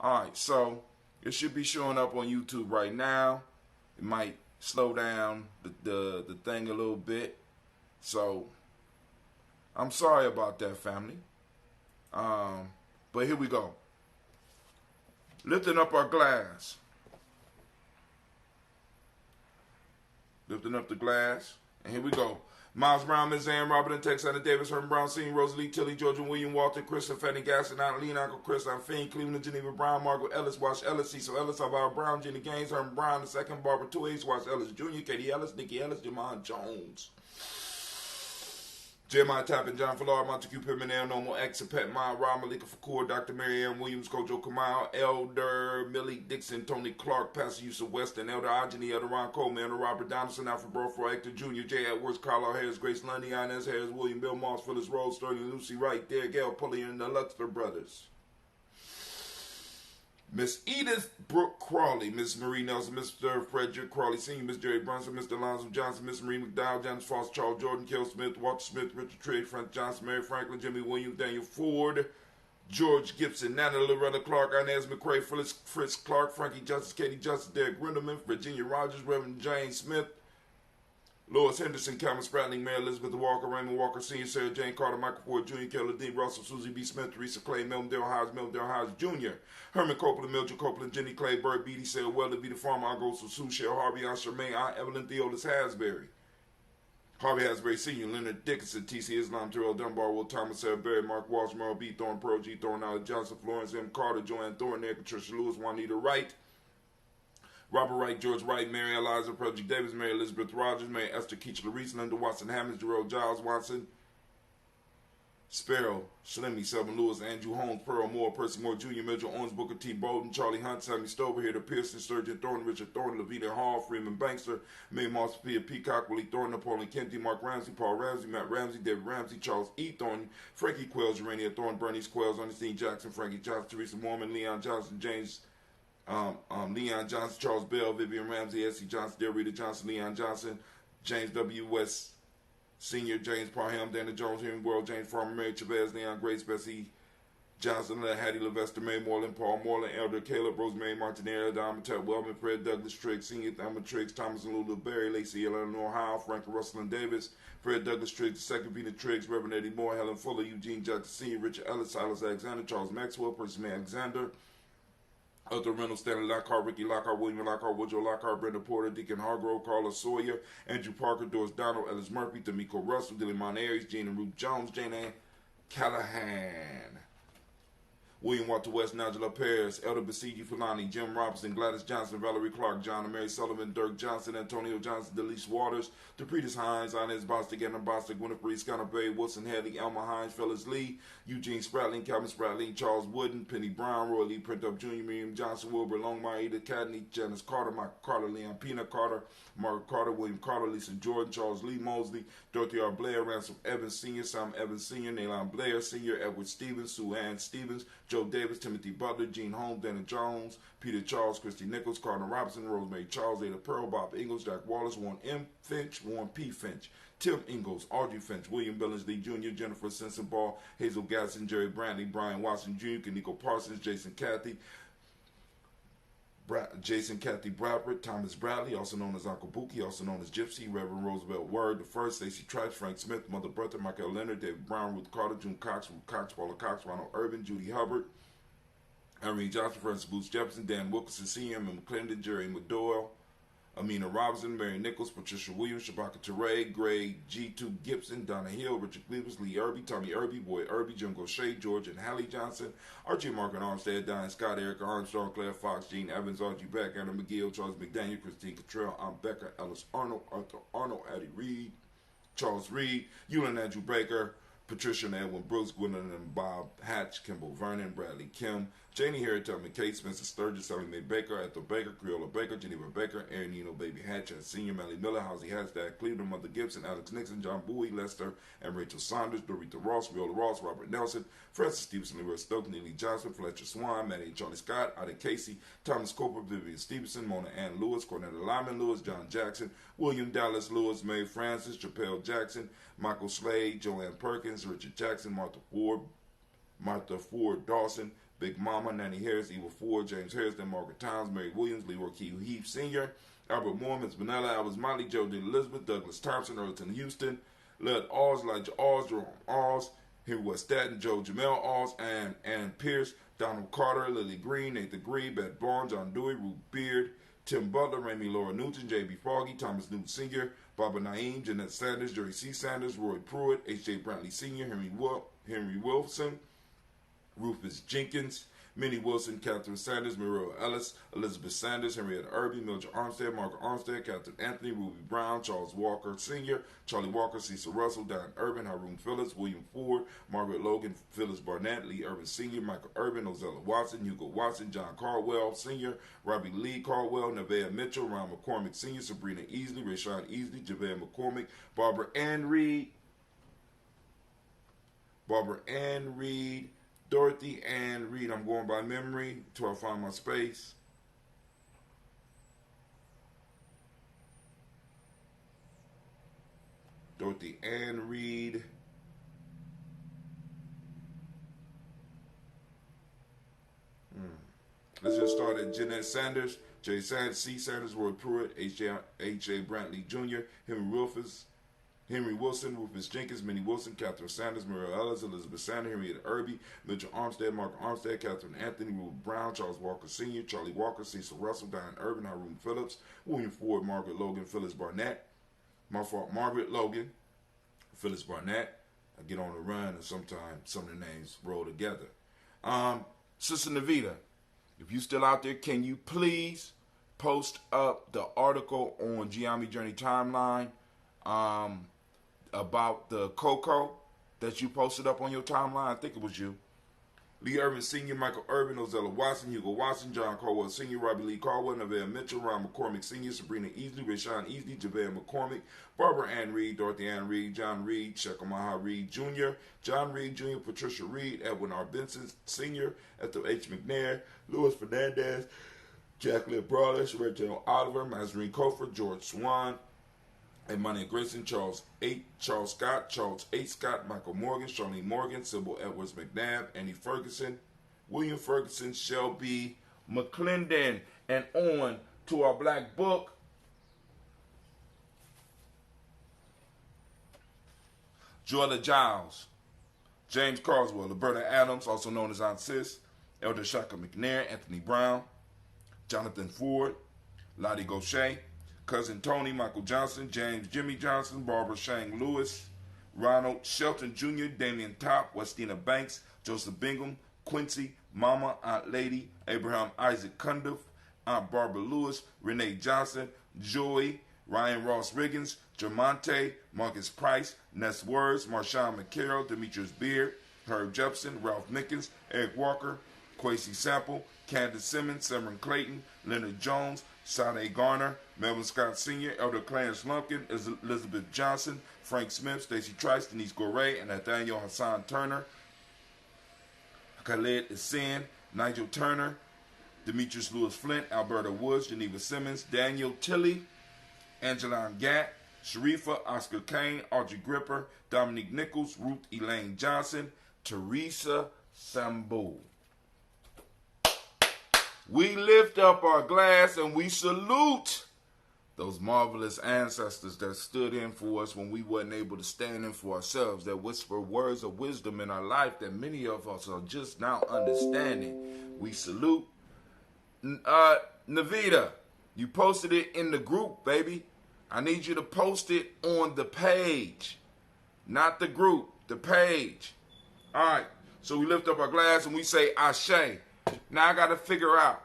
Alright, so it should be showing up on YouTube right now. It might slow down the thing a little bit. So I'm sorry about that, family. Um, but here we go. Lifting up our glass. Lifting up the glass. And here we go. Miles Brown, Miss Ann, Robert and Texana Davis, Herman Brown, Senior, Rosalie, Tilly, Georgia, William, Walter, Kristen, Fanny, Gaston, Aunt Lee, Uncle Chris, Aunt Fiend, Cleveland, Geneva, Brown, Margaret, Ellis, Wash, Ellis, Cecil, Ellis, Alvaro Brown, Jenny Gaines, Herman Brown, the second, Barbara 2H, Wash, Ellis, Jr., Katie Ellis, Nikki Ellis, Jamon Jones. Jeremiah Tappan, John Fallard, Montague Pittman, El Normal, X, Pet Mile, Rob Malika Fakur, Dr. Mary Ann Williams, Kojo Kamal, Elder Millie Dixon, Tony Clark, Pastor Yusuf Weston, Elder Ajani, Elder Ron Coleman, Elder Robert Donaldson, Alfred Burford, Hector Jr., J. Edwards, Carlo Harris, Grace Lundy, Inez Harris, William Bill Moss, Phyllis Rose, Sterling, Lucy Wright, Derek Gale, Pulley, and the Luxter brothers. Miss Edith Brooke Crawley, Miss Marie Nelson, Mr. Frederick Crawley Sr., Miss Jerry Brunson, Mr. Alonzo Johnson, Miss Marie McDowell, Janice Foster, Charles Jordan, Kel Smith, Walter Smith, Richard Trigg, Frank Johnson, Mary Franklin, Jimmy Williams, Daniel Ford, George Gibson, Natalie Loretta Clark, Inez McCrae, Fritz Clark, Frankie Justice, Katie Justice, Derek Grindelman, Virginia Rogers, Reverend Jane Smith, Lois Henderson, Cameron Spratling, Mary Elizabeth Walker, Raymond Walker Sr., Sarah Jane Carter, Michael Ford Jr., Keller D. Russell, Susie B. Smith, Teresa Clay, Melvin Dale Hines Jr., Herman Copeland, Mildred Copeland, Jenny Clay, Bird Beatty, Sarah Weller, Be the Farmer, Agos, Sue, Shell, Harvey, Aunt Charmaine, Aunt Evelyn, Theodis Hasbury, Harvey Hasbury Sr., Leonard Dickinson, T.C. Islam, Terrell Dunbar, Will Thomas, Sarah Berry, Mark Walsh, Merle B. Thorne, Pearl G. Thorne, Alec Johnson, Florence M. Carter, Joanne Thorne, Eric Patricia Lewis, Juanita Wright, Robert Wright, George Wright, Mary Eliza, Frederick Davis, Mary Elizabeth Rogers, Mary Esther Keach Reese, Linda Watson Hammonds, Jerome Giles Watson, Sparrow, Slimmy, Selvin Lewis, Andrew Holmes, Pearl Moore, Percy Moore Jr., Mitchell Owens, Booker T. Bowden, Charlie Hunt, Sammy Stover, Here to Pearson, Sturgeon Thorne, Richard Thorne, Levita Hall, Freeman Bankster, Mae Moss, Sophia Peacock, Willie Thorne, Napoleon Kennedy, Mark Ramsey, Paul Ramsey, Matt Ramsey, David Ramsey, Charles E. Thorne, Frankie Quells, Urania Thorne, Bernice Quells, Ernestine Jackson, Frankie Johnson, Teresa Mormon, Leon Johnson, James Leon Johnson, Charles Bell, Vivian Ramsey, S.C. Johnson, Del Rita Johnson, Leon Johnson, James W. West Sr., James Parham, Dana Jones, Henry World, James Farmer, Mary Chavez, Leon Grace, Bessie Johnson, Hattie Levester, May Moreland, Paul Moreland, Elder Caleb, Rosemary Martinez, Don Ted Wellman, Fred Douglas Triggs, Senior Thelma Triggs, Thomas and Lulu Berry, Lacey Eleanor Howe, Frank Russell and Davis, Fred Douglas Triggs, Second Vina Triggs, Reverend Eddie Moore, Helen Fuller, Eugene Jackson Sr., Richard Ellis, Silas Alexander, Charles Maxwell, Percy May Alexander, Arthur Reynolds, Stanley Lockhart, Ricky Lockhart, William Lockhart, Woodrow Lockhart, Brenda Porter, Deacon Hargrove, Carla Sawyer, Andrew Parker, Doris Donald, Ellis Murphy, D'Amico Russell, Dylan Monares, Jean and Ruth Jones, Jane Ann Callahan, William Walter West, Nigel Paris, Elder Basiji Fulani, Jim Robinson, Gladys Johnson, Valerie Clark, John and Mary Sullivan, Dirk Johnson, Antonio Johnson, Delise Waters, DePretis Hines, Inez Bostic, Anna Bostic, Winifred Scott Bay, Wilson Hadley, Elma Hines, Phyllis Lee, Eugene Spratling, Calvin Spratling, Charles Wooden, Penny Brown, Roy Lee Printup Jr., Miriam Johnson, Wilbur Longmire, Edith Cadney, Janice Carter, Michael Carter, Leon Pina Carter, Margaret Carter, William Carter, Lisa Jordan, Charles Lee Mosley, Dorothy R. Blair, Ransom Evans Sr., Sam Evans Sr., Naylan Blair Sr., Edward Stevens, Sue Ann Stevens, Joe Davis, Timothy Butler, Gene Holmes, Dana Jones, Peter Charles, Christy Nichols, Cardinal Robinson, Rosemary Charles, Ada Pearl, Bob Ingalls, Jack Wallace, Warren M. Finch, Warren P. Finch, Tim Ingalls, Audrey Finch, William Billingsley Jr., Jennifer Sensenball, Hazel Gasson, Jerry Brantley, Brian Watson Jr., Kaniko Parsons, Jason Cathy Bradford, Thomas Bradley, also known as Uncle Buki, also known as Gypsy, Reverend Roosevelt Word, the First, Stacey Trice, Frank Smith, Mother Bertha, Michael Leonard, David Brown, Ruth Carter, June Cox, Ruth Cox, Paula Cox, Ronald Urban, Judy Hubbard, Irene Johnson, Francis Booth Jefferson, Dan Wilkinson, Sr., Emma McClendon, Jerry McDoyle, Amina Robinson, Mary Nichols, Patricia Williams, Shabaka Teray, Gray, G2 Gibson, Donna Hill, Richard Cleaves, Lee Irby, Tommy Irby, Boy Irby, Jim Gaucher, George and Hallie Johnson, Archie Markin Armstead, Diane Scott, Erica Armstrong, Claire Fox, Gene Evans, Archie Beck, Anna McGill, Charles McDaniel, Christine Cottrell, Aunt Becca, Ellis Arnold, Arthur Arnold, Addie Reed, Charles Reed, Ewan Andrew Baker, Patricia and Edwin Brooks, Gwendolyn and Bob Hatch, Kimball Vernon, Bradley Kim, Janie Harriet, McKay, Spencer Sturgis, Sally Mae Baker, Ethel Baker, Creola Baker, Geneva Baker, Aaron Eno, Baby Hatch, and Senior, Melly Miller, Housie Hashtag, Cleveland, Mother Gibson, Alex Nixon, John Bowie, Lester, and Rachel Saunders, Dorita Ross, Viola Ross, Robert Nelson, Francis Stevenson, Leroy Stokes, Neely Johnson, Fletcher Swan, Maddie and Charlie Scott, Ida Casey, Thomas Coper, Vivian Stevenson, Mona Ann Lewis, Cornetta Lyman Lewis, John Jackson, William Dallas Lewis, Mae Francis, Chappelle Jackson, Michael Slade, Joanne Perkins, Richard Jackson, Martha Ford Dawson, Big Mama, Nanny Harris, Eva Ford, James Harrison, Margaret Towns, Mary Williams, Leroy Key Heath Sr., Albert Moore, Miss Vanilla, Alice Motley, Geraldine Elizabeth, Douglas Thompson, Earlton Houston, Led Oz, Elijah Oz, Jerome Oz, Henry West Staten, Joe Jamel Oz, Ann Pierce, Donald Carter, Lily Green, Nathan Green, Beth Barnes, John Dewey, Ruth Beard, Tim Butler, Ramey Laura Newton, J.B. Foggy, Thomas Newton Sr., Barbara Naeem, Jeanette Sanders, Jerry C. Sanders, Roy Pruitt, H.J. Brantley Sr., Henry Wilson, Rufus Jenkins, Minnie Wilson, Catherine Sanders, Muriel Ellis, Elizabeth Sanders, Henrietta Irby, Mildred Armstead, Margaret Armstead, Captain Anthony, Ruby Brown, Charles Walker Sr., Charlie Walker, Cecil Russell, Don Urban, Haroon Phillips, William Ford, Margaret Logan, Phyllis Barnett, Lee Urban Sr., Michael Urban, Ozella Watson, Hugo Watson, John Caldwell Sr., Robbie Lee Caldwell, Nevaeh Mitchell, Ron McCormick Sr., Sabrina Easley, Rashawn Easley, Javed McCormick, Barbara Ann Reed, Dorothy Ann Reed, I'm going by memory until I find my space. Dorothy Ann Reed. Let's just start at Jeanette Sanders, J. Sanders, C. Sanders, Roy Pruitt, H.A. Brantley Jr., Henry Wilson, Rufus Jenkins, Minnie Wilson, Catherine Sanders, Muriel Ellis, Elizabeth Sanders, Henrietta Irby, Mitchell Armstead, Mark Armstead, Catherine Anthony, Ruth Brown, Charles Walker Sr., Charlie Walker, Cecil Russell, Diane Urban, Haroon Phillips, William Ford, Margaret Logan, Phyllis Barnett. Margaret Logan, Phyllis Barnett. I get on the run and sometimes some of the names roll together. Sister Navita, if you still out there, can you please post up the article on Giambi Journey Timeline about the Coco that you posted up on your timeline? I think it was you. Lee Urban Sr., Michael Urban, Ozella Watson, Hugo Watson, John Caldwell Sr., Robbie Lee Caldwell, Nevaeh Mitchell, Ron McCormick Sr., Sabrina Easley, Rashawn Easley, Javed McCormick, Barbara Ann Reed, Dorothy Ann Reed, John Reed, Shekamaha Reed Jr., John Reed Jr., Patricia Reed, Edwin R. Benson Sr., Ethel H. McNair, Louis Fernandez, Jacqueline Brawler, Rachel Oliver, Mazarine Cofer, George Swan, Imani Grayson, Charles Scott, Charles H. Scott, Michael Morgan, Charlene Morgan, Sybil Edwards McNabb, Annie Ferguson, William Ferguson, Shelby McClendon, and on to our black book. Joella Giles, James Carswell, Roberta Adams, also known as Aunt Sis, Elder Shaka McNair, Anthony Brown, Jonathan Ford, Lottie Gaucher, Cousin Tony, Michael Johnson, James Jimmy Johnson, Barbara Shang Lewis, Ronald Shelton Jr., Damian Top, Westina Banks, Joseph Bingham, Quincy, Mama, Aunt Lady, Abraham Isaac Cundiff, Aunt Barbara Lewis, Renee Johnson, Joey, Ryan Ross Riggins, Jermonte, Marcus Price, Ness Words, Marshawn McCarroll, Demetrius Beard, Herb Jepson, Ralph Mickens, Eric Walker, Quasi Sample, Candace Simmons, Cameron Clayton, Leonard Jones, Sade Garner, Melvin Scott Sr., Elder Clarence Lumpkin, Elizabeth Johnson, Frank Smith, Stacey Trice, Denise Goray, and Nathaniel Hassan Turner, Khaled Essien, Nigel Turner, Demetrius Lewis Flint, Alberta Woods, Geneva Simmons, Daniel Tilley, Angeline Gatt, Sharifa, Oscar Kane, Audrey Gripper, Dominique Nichols, Ruth Elaine Johnson, Teresa Sambu. We lift up our glass and we salute those marvelous ancestors that stood in for us when we wasn't able to stand in for ourselves, that whisper words of wisdom in our life that many of us are just now understanding. We salute. Navita, you posted it in the group, baby. I need you to post it on the page, not the group, the page. All right, so we lift up our glass and we say Ashe. Now I got to figure out,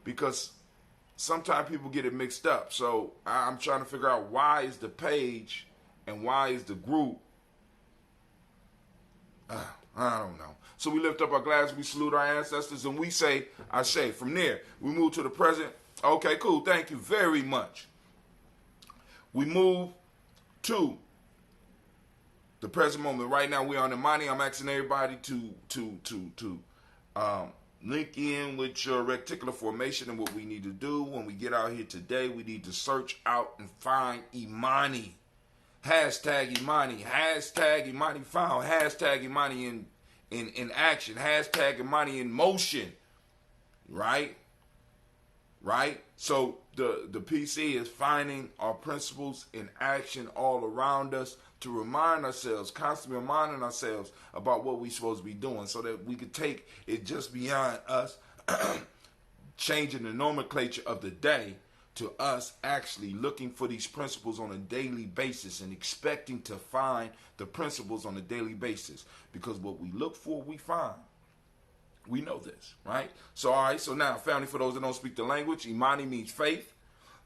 because sometimes people get it mixed up. So I'm trying to figure out why is the page and why is the group. I don't know. So we lift up our glass, we salute our ancestors, and we say Ashe. From there, we move to the present. Okay, cool. Thank you very much. We move to the present moment. Right now, we're on Imani. I'm asking everybody to link in with your reticular formation and what we need to do when we get out here today. We need to search out and find Imani. Hashtag Imani. Hashtag Imani found. Hashtag Imani in action. Hashtag Imani in motion. Right? Right? So the PC is finding our principles in action all around us to remind ourselves, constantly reminding ourselves about what we're supposed to be doing so that we could take it just beyond us changing the nomenclature of the day to us actually looking for these principles on a daily basis and expecting to find the principles on a daily basis. Because what we look for, we find. We know this, right? So, all right, so now, family, for those that don't speak the language, Imani means faith.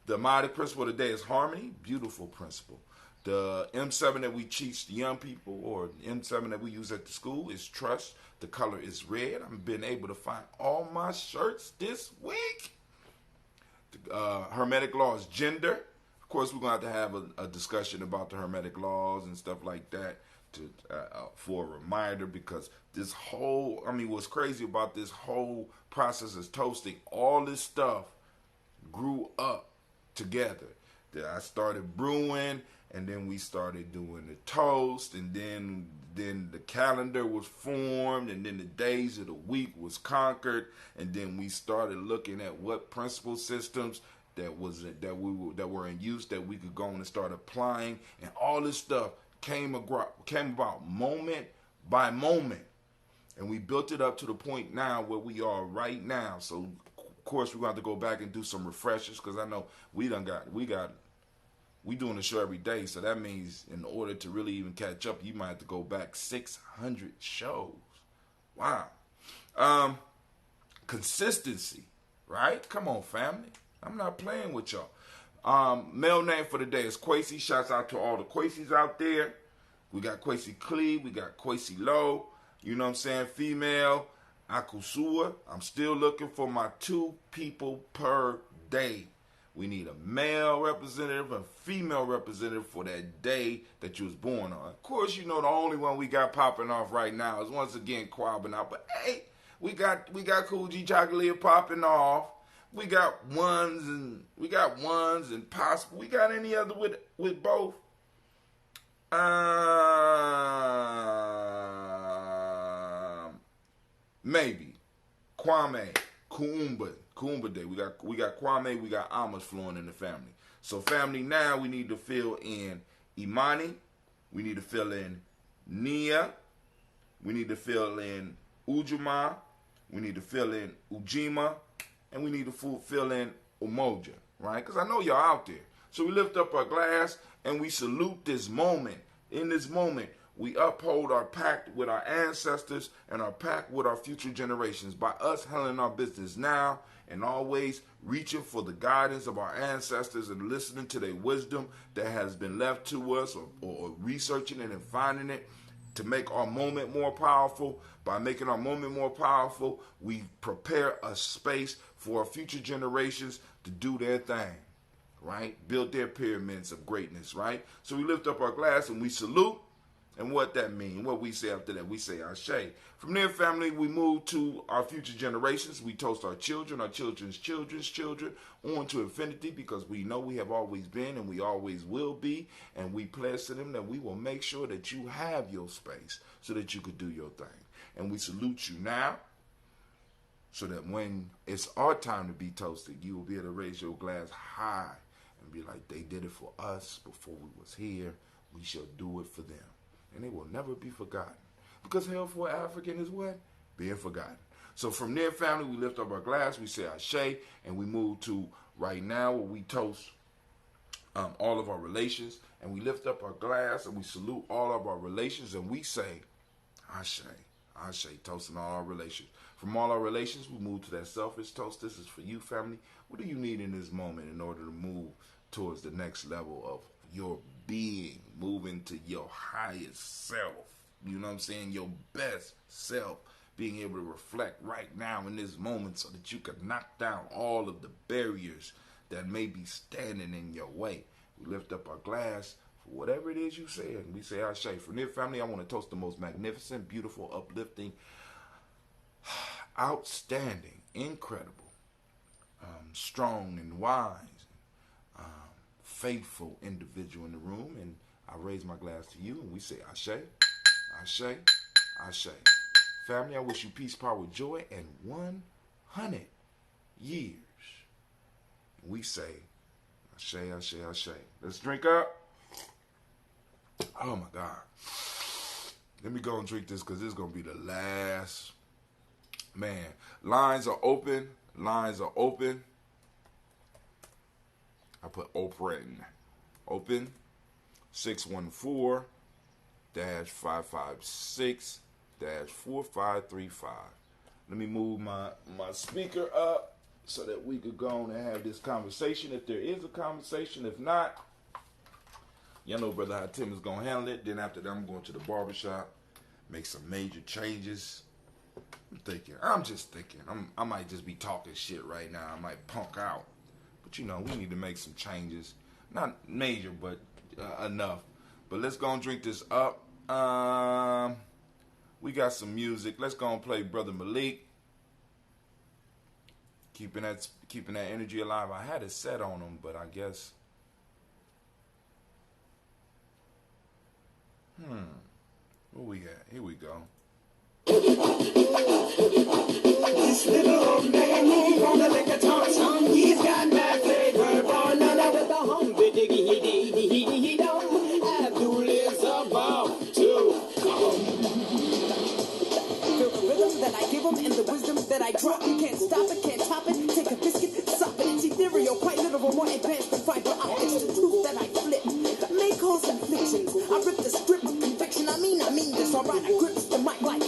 The Imani principle of the day is harmony. Beautiful principle. The M7 that we teach the young people, or the M7 that we use at the school, is trust. The color is red. I've been able to find all my shirts this week. Hermetic law is gender. Of course, we're going to have a discussion about the Hermetic laws and stuff like that for a reminder, because this whole, what's crazy about this whole process is toasting, all this stuff grew up together. I started brewing, and then we started doing the toast, and then the calendar was formed, and then the days of the week was conquered, and then we started looking at what principle systems that were in use that we could go on and start applying, and all this stuff came about moment by moment, and we built it up to the point now where we are right now. So of course we're going to have to go back and do some refreshers, because I know we doing the show every day, so that means in order to really even catch up, you might have to go back 600 shows. Wow. Consistency, right? Come on, family. I'm not playing with y'all. Male name for the day is Kwesi. Shouts out to all the Kwesis out there. We got Kwesi Clee. We got Kwesi Low. You know what I'm saying? Female, Akusua. I'm still looking for my 2 people per day. We need a male representative and a female representative for that day that you was born on. Of course, the only one we got popping off right now is once again Quabbing out. But hey, we got Cool G Chocolate popping off. We got ones and possible. We got any other with both? Maybe Kwame, Kuumba Day. We got Kwame. We got Amos flowing in the family. So family, now we need to fill in Imani. We need to fill in Nia. We need to fill in Ujuma. We need to fill in Ujima. And we need to fill in Umoja, right? Because I know y'all out there. So we lift up our glass and we salute this moment. In this moment, we uphold our pact with our ancestors and our pact with our future generations by us handling our business now and always reaching for the guidance of our ancestors and listening to their wisdom that has been left to us, or researching it and finding it to make our moment more powerful. By making our moment more powerful, we prepare a space for our future generations to do their thing, right? Build their pyramids of greatness, right? So we lift up our glass and we salute. And what that means, what we say after that, we say Ashe. From there, family, we move to our future generations. We toast our children, our children's children's children, on to infinity, because we know we have always been and we always will be. And we pledge to them that we will make sure that you have your space so that you could do your thing. And we salute you now, so that when it's our time to be toasted, you will be able to raise your glass high and be like, they did it for us before we was here. We shall do it for them. And they will never be forgotten. Because hell for an African is what? Being forgotten. So from there, family, we lift up our glass, we say Ashe, and we move to right now where we toast all of our relations. And we lift up our glass and we salute all of our relations, and we say Ashe, Ashe, toasting all our relations. From all our relations, we move to that selfish toast. This is for you, family. What do you need in this moment in order to move towards the next level of your being, moving to your highest self? You know what I'm saying? Your best self. Being able to reflect right now in this moment so that you can knock down all of the barriers that may be standing in your way. We lift up our glass for whatever it is you say, and we say Ashe. From there, family, I want to toast the most magnificent, beautiful, uplifting, outstanding, incredible, strong and wise, faithful individual in the room. And I raise my glass to you, and we say Ashe, Ashe, Ashe. Family, I wish you peace, power, joy, and 100 years. We say, Ashe, Ashe, Ashe. Let's drink up. Oh, my God. Let me go and drink this because this is going to be the last. Man, lines are open. Lines are open. I put open. Open. 614-556-4535. Let me move my speaker up so that we could go on and have this conversation. If there is a conversation, if not, y'all know Brother Hot Tim is going to handle it. Then after that, I'm going to the barbershop, make some major changes. I'm just thinking, I might just be talking shit right now. I might punk out. But, we need to make some changes. Not major, but enough. But let's go and drink this up. We got some music. Let's go and play Brother Malik. Keeping that energy alive. I had it set on him, but I guess. What we got? Here we go. This little old man, he gonna lick a tom-tom. He's got mad flavor, born under with a humby diggy he don't. Abdul is about to come. Feel the rhythm that I give him and the wisdom that I drop. You can't stop it, can't top it. Take a biscuit, sop it. It's ethereal, quite literal, more advanced than fiber optics. The truth that I flip may cause inflictions. I rip the script with conviction. I mean this. Alright, I grip the mic like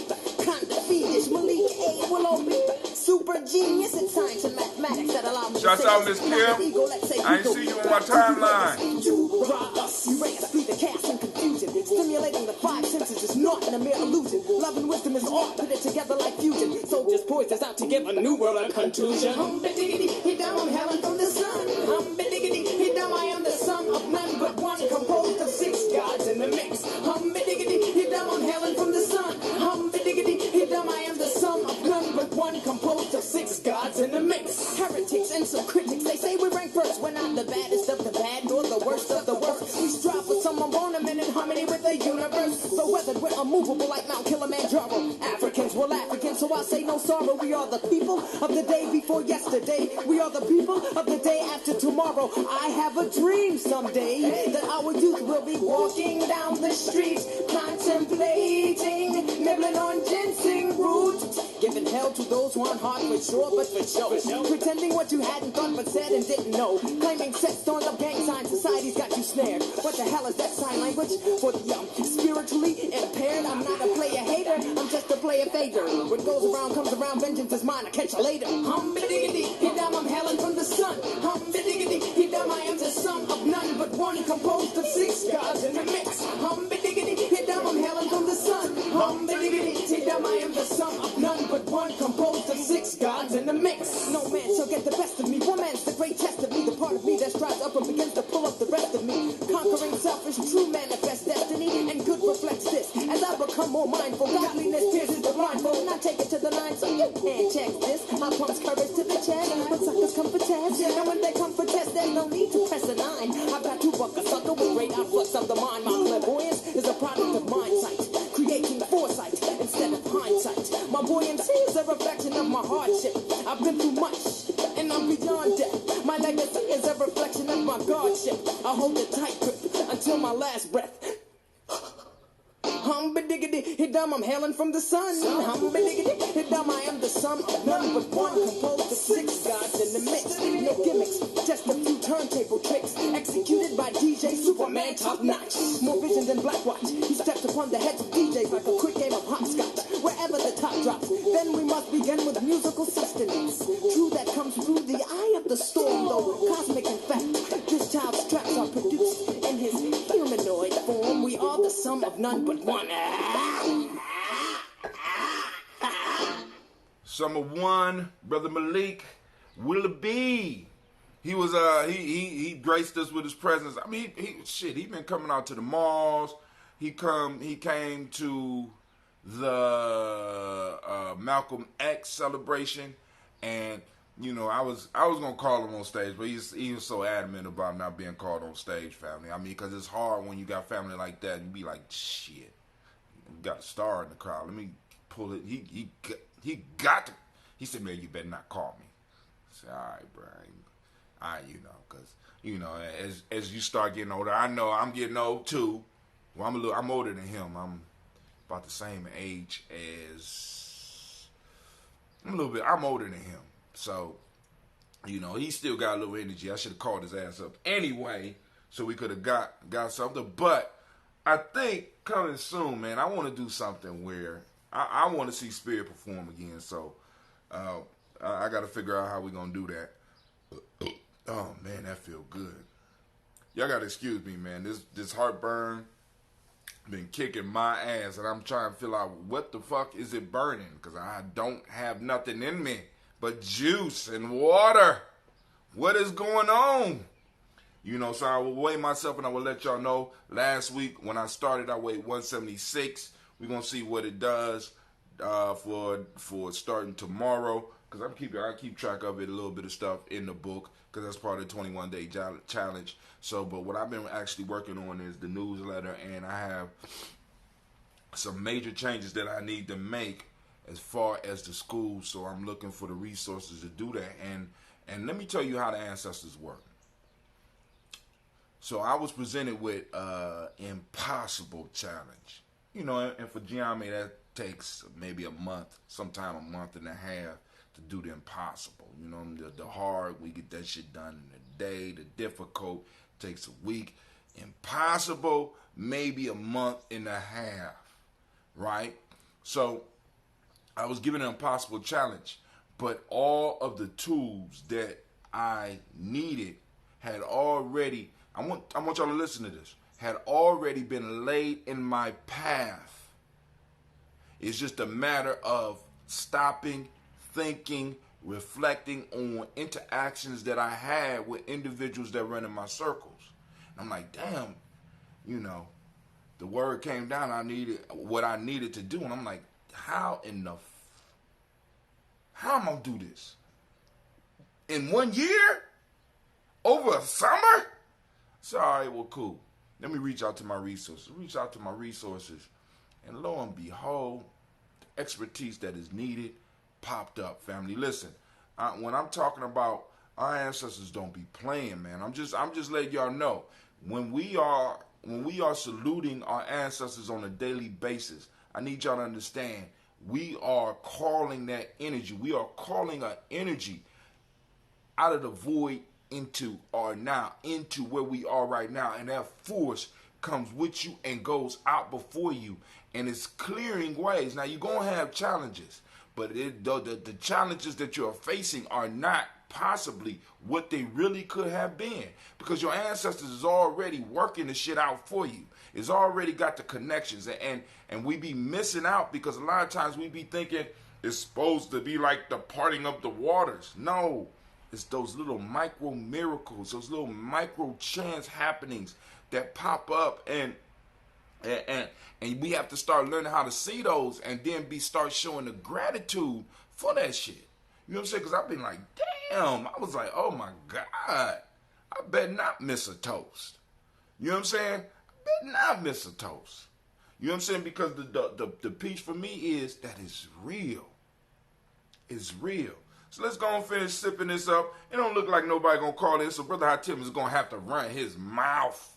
fiendish. Malik A will be super genius in science and mathematics that allow me Shouts out, Miss Kim. I ain't see you on my timeline. You erase through the chaos and confusion. Stimulating the five senses is not a mere illusion. Love and wisdom is all put it together like fusion. Soldiers poised us out to give a new world a contusion. Hum-ba-diggity, hit down on heaven from the sun. Hum-ba-diggity, hit down I am the sum of none but one, composed of 6 gods in the mix. Hum-ba-diggity, hit down on heaven from the sun. Hum-ba-diggity, hit down I am the sum of none but one, composed of 6 gods in the mix. Heretics and some critics, they say we rank first. We're not the baddest of the bad, nor the worst of the worst. We strive for some embodiment in harmony with the universe. So whether we're unmovable like Mount Kilimanjaro, Africans, we're Africans, so I say no sorrow. We are the people of the day before yesterday. We are the people of the day after tomorrow. I have a dream someday that our youth will be walking down the streets, contemplating, nibbling on ginseng root, giving hell to those who aren't hard for sure, but for show. Pretending what you hadn't thought but said and didn't know. Claiming sex, throwing up gang signs, society's got you snared. What the hell is that sign language? For the spiritually impaired, I'm not a player hater, I'm just a player fader. What goes around comes around, vengeance is mine, I'll catch you later. Hum-ba-diggity, hit down, I'm hailing from the sun. Hum-ba-diggity, hit down, I am the sum of none but one, composed of 6 gods in the mix. Hum-ba-diggity, hit down, I'm hailing from the sun. Hum-ba-diggity, hit down, I am the sum of none but one, composed of 6 gods in the mix. No man shall get the best of me, one man's the great test of me, the part of me that strives up and begins to pull up the rest of me. Conquering selfish, true manifest destiny, and good reflects this. As I become more mindful, godliness pierces the blindfold, and I take it to the line, so you can't check this. I pumps courage to the chest, but suckers come for test, and when they come for test, there's no need to press a 9. I've got to buck a sucker with great outflux of the mind. My clairvoyance is a product of mind sight, creating foresight instead of hindsight. My buoyancy is a reflection of my hardship. I've been through much, and I'm beyond death. My legacy is a reflection of my godship. I hold a tight grip until my last breath. Hum-ba-diggity, hit dumb, I'm hailing from the sun. Hum-ba-diggity, hit dumb, I am the sum of none but one, composed of 6 gods in the mix. No gimmicks, just a few turntable tricks, executed by DJ Superman, top notch. More vision than Black Watch, he steps upon the heads of DJs like a quick game of hopscotch. Wherever the top drops, then we must begin with musical sustenance. True, that comes through the eye of the storm, though cosmic in fact. This child's tracks are produced in his humanoid form. We are the sum of none but one. Sum of one, Brother Malik, will it be? He was he graced us with his presence. I mean, he been coming out to the malls. He came to the Malcolm X celebration, and I was gonna call him on stage, but he was so adamant about not being called on stage, family. I mean, because it's hard when you got family like that, and you be like, shit, you got a star in the crowd. Let me pull it. He got to. He said, man, you better not call me. I said, all right, bro. Because as you start getting older, I know I'm getting old too. Well, I'm older than him. I'm about the same age as. I'm older than him. So, he still got a little energy. I should have called his ass up anyway, so we could have got something. But I think coming soon, man, I want to do something where I want to see Spirit perform again. So I got to figure out how we going to do that. Oh, man, that feel good. Y'all got to excuse me, man. This heartburn been kicking my ass, and I'm trying to figure out what the fuck is it burning, because I don't have nothing in me but juice and water. What is going on? So I will weigh myself, and I will let y'all know. Last week when I started, I weighed 176. We're gonna see what it does for starting tomorrow, because I keep track of it, a little bit of stuff in the book, because that's part of the 21-day challenge. So, but what I've been actually working on is the newsletter, and I have some major changes that I need to make as far as the school. So I'm looking for the resources to do that. And let me tell you how the Ancestors work. So I was presented with impossible challenge. And for Gianni, that takes maybe a month, sometime a month and a half to do the impossible. The hard, we get that shit done in a day. The difficult takes a week. Impossible, maybe a month and a half, right? So I was given an impossible challenge, but all of the tools that I needed had already, I want y'all to listen to this, had already been laid in my path. It's just a matter of stopping, thinking, reflecting on interactions that I had with individuals that run in my circles. And I'm like, damn, the word came down, I needed what I needed to do. And I'm like, how am I going to do this? In 1 year? Over a summer? So, all right, well, cool. Let me reach out to my resources. And lo and behold, the expertise that is needed popped up, family. Listen, when I'm talking about our ancestors don't be playing, man. I'm just letting y'all know. When we are saluting our ancestors on a daily basis, I need y'all to understand, we are calling that energy. We are calling an energy out of the void into our now, into where we are right now. And that force comes with you and goes out before you. And it's clearing ways. Now, you're going to have challenges. But the challenges that you're facing are not possibly what they really could have been. Because your ancestors is already working the shit out for you. It's already got the connections. And we be missing out because a lot of times we be thinking it's supposed to be like the parting of the waters. No. It's those little micro miracles, those little micro chance happenings that pop up, and we have to start learning how to see those, and then start showing the gratitude for that shit. You know what I'm saying? Because I've been like, damn, I was like, oh my God, I better not miss a toast. You know what I'm saying? I better not miss a toast. You know what I'm saying? Because the piece for me is that it's real. It's real. So let's go and finish sipping this up. It don't look like nobody gonna call in, so Brother Hatim is gonna have to run his mouth.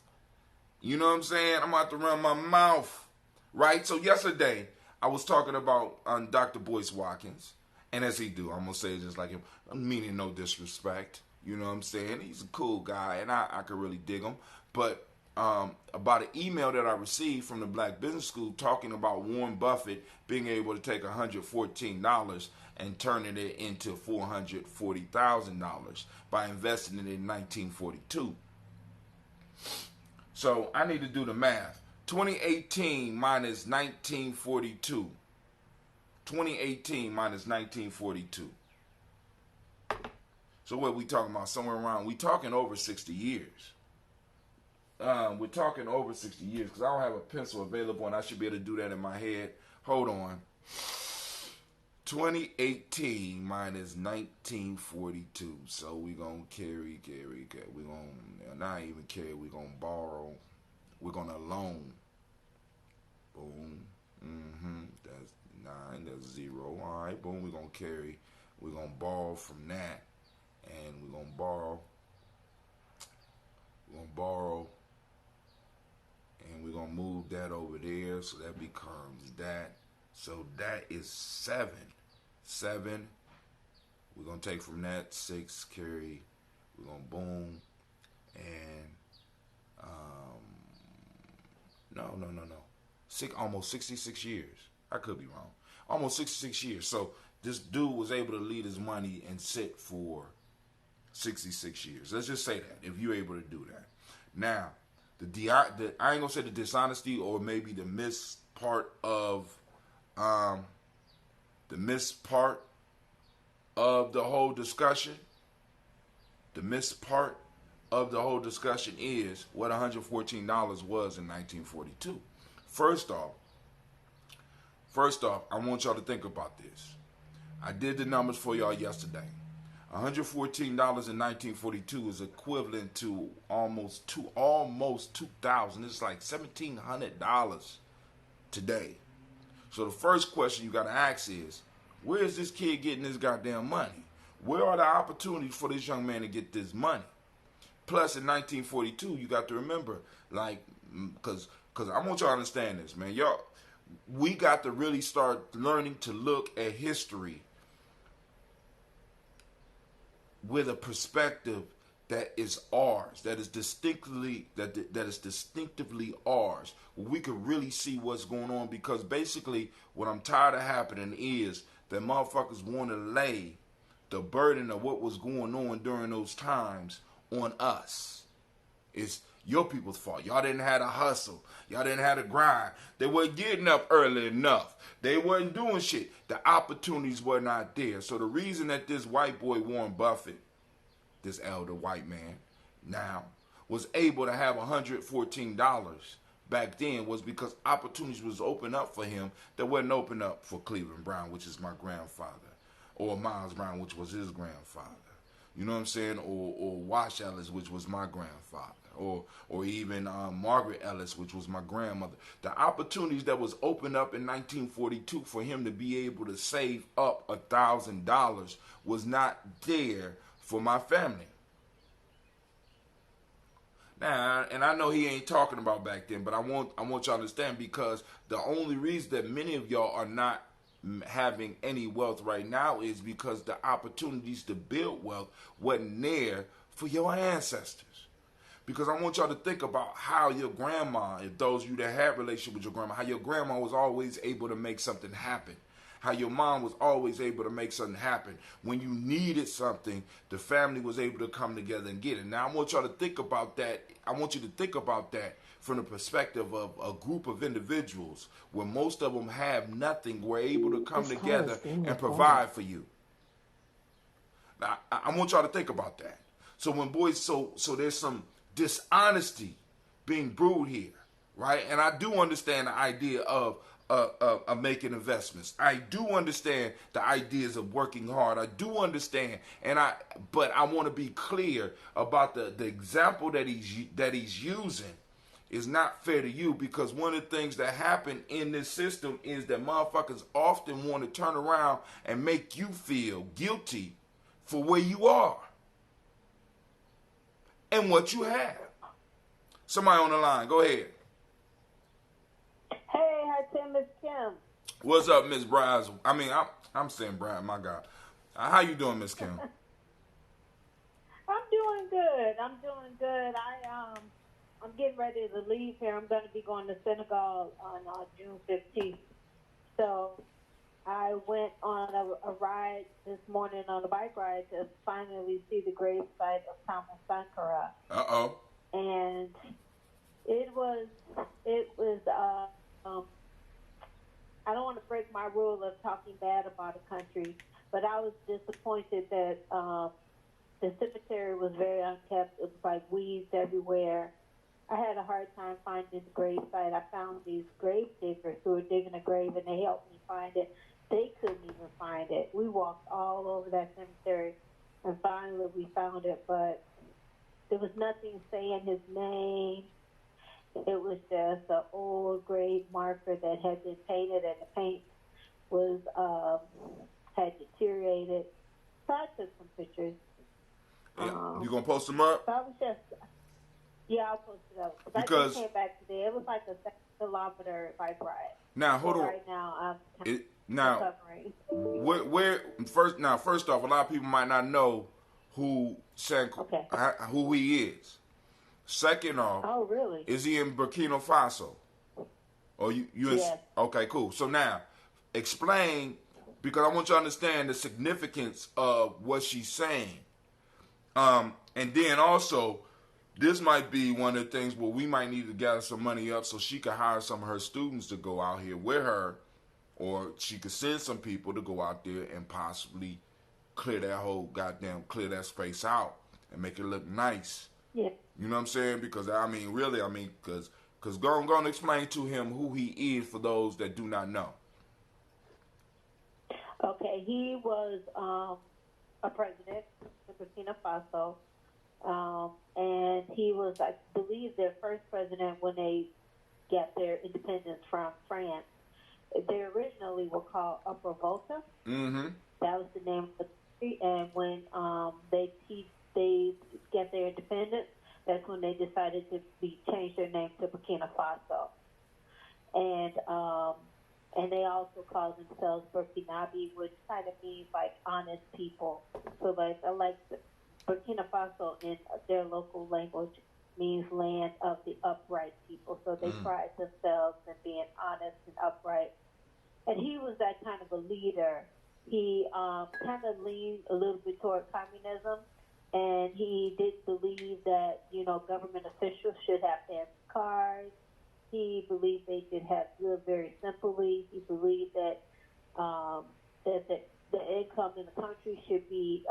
You know what I'm saying? I'm gonna have to run my mouth. Right? So yesterday, I was talking about Dr. Boyce Watkins. And as he do, I'm gonna say it just like him. I'm meaning no disrespect. You know what I'm saying? He's a cool guy, and I could really dig him. But about an email that I received from the Black Business School talking about Warren Buffett being able to take $114 and turning it into $440,000 by investing it in 1942. So I need to do the math. 2018 minus 1942. 2018 minus 1942. So what we talking about? Somewhere around, we talking over 60 years. We're talking over 60 years because I don't have a pencil available and I should be able to do that in my head. Hold on. 2018 minus 1942. So we're going to carry. We're going to not even carry. We're going to borrow. We're going to loan. Boom. That's 9, that's 0. All right, boom, we're going to carry, we're going to borrow from that, and we're going to borrow, and we're going to move that over there, so that becomes that. So that is 7. 7, we're going to take from that, 6, carry, we're going to boom, and, no. Almost 66 years. I could be wrong. Almost 66 years. So this dude was able to lead his money and sit for 66 years. Let's just say that, if you're able to do that. Now, I ain't gonna say the dishonesty or maybe the miss part of the whole discussion. The miss part of the whole discussion is what $114 was in 1942. First off, I want y'all to think about this. I did the numbers for y'all yesterday. $114 in 1942 is equivalent to almost 2,000. It's like $1,700 today. So the first question you got to ask is, where is this kid getting this goddamn money? Where are the opportunities for this young man to get this money? Plus, in 1942, you got to remember, like, because I want y'all to understand this, man. We got to really start learning to look at history with a perspective that is ours, that is distinctively ours. We could really see what's going on, because basically what I'm tired of happening is that motherfuckers want to lay the burden of what was going on during those times on us. It's your people's fault. Y'all didn't have to hustle. Y'all didn't have to grind. They weren't getting up early enough. They wasn't doing shit. The opportunities were not there. So the reason that this white boy, Warren Buffett, this elder white man now, was able to have $114 back then was because opportunities was open up for him that wasn't open up for Cleveland Brown, which is my grandfather, or Miles Brown, which was his grandfather. You know what I'm saying? Or Wash Ellis, which was my grandfather. Or even Margaret Ellis, which was my grandmother. The opportunities that was opened up in 1942 for him to be able to save up $1,000 was not there for my family. Now, and I know he ain't talking about back then, but I want y'all to understand, because the only reason that many of y'all are not having any wealth right now is because the opportunities to build wealth wasn't there for your ancestors. Because I want y'all to think about how your grandma, if those of you that had relationship with your grandma, how your grandma was always able to make something happen. How your mom was always able to make something happen. When you needed something, the family was able to come together and get it. Now, I want y'all to think about that. I want you to think about that from the perspective of a group of individuals where most of them have nothing, were able to come together and provide for you. Now, I want y'all to think about that. So when boys, so there's some dishonesty being brewed here, right? And I do understand the idea of making investments. I do understand the ideas of working hard. I do understand, but I want to be clear about the example that he's using is not fair to you, because one of the things that happen in this system is that motherfuckers often want to turn around and make you feel guilty for where you are and what you have. Somebody on the line, go ahead. Hey, hi Tim, it's Kim. What's up, Miss Bryce? I mean, I'm saying Brad, my God. How you doing, Miss Kim? I'm doing good. I'm getting ready to leave here. I'm going to be going to Senegal on June 15th. So I went on a ride this morning, on a bike ride, to finally see the gravesite of Thomas Sankara. Uh-oh. And it was I don't want to break my rule of talking bad about a country, but I was disappointed that the cemetery was very unkept. It was like weeds everywhere. I had a hard time finding the grave site. I found these grave diggers who were digging a grave, and they helped me find it. They couldn't even find it. We walked all over that cemetery, and finally we found it, but there was nothing saying his name. It was just an old grave marker that had been painted, and the paint was had deteriorated. So I took some pictures. Yeah. You gonna post them up? So I was just, yeah, I'll post it up. I just came back today. It was like a 7-kilometer bike ride. Now hold on. Right now, I'm recovering. First off, a lot of people might not know who who he is. Second off, oh really? Is he in Burkina Faso? Or you yes. Okay, cool. So now, explain, because I want you to understand the significance of what she's saying. And then also, this might be one of the things where we might need to gather some money up so she could hire some of her students to go out here with her, or she could send some people to go out there and possibly clear that space out and make it look nice. Yeah. You know what I'm saying? Because because go on explain to him who he is for those that do not know. Okay, he was a president of Burkina Faso, and he was, I believe, their first president when they got their independence from France. They originally were called Upper Volta. Mm-hmm. That was the name of the country, and when they get their independence, that's when they decided to change their name to Burkina Faso. And they also call themselves Burkinabe, which kind of means like honest people. So like Burkina Faso in their local language means land of the upright people. So they pride themselves in being honest and upright. And he was that kind of a leader. He kind of leaned a little bit toward communism, and he did believe that, government officials should have fancy cars. He believed they should have live very simply. He believed that that the income in the country should be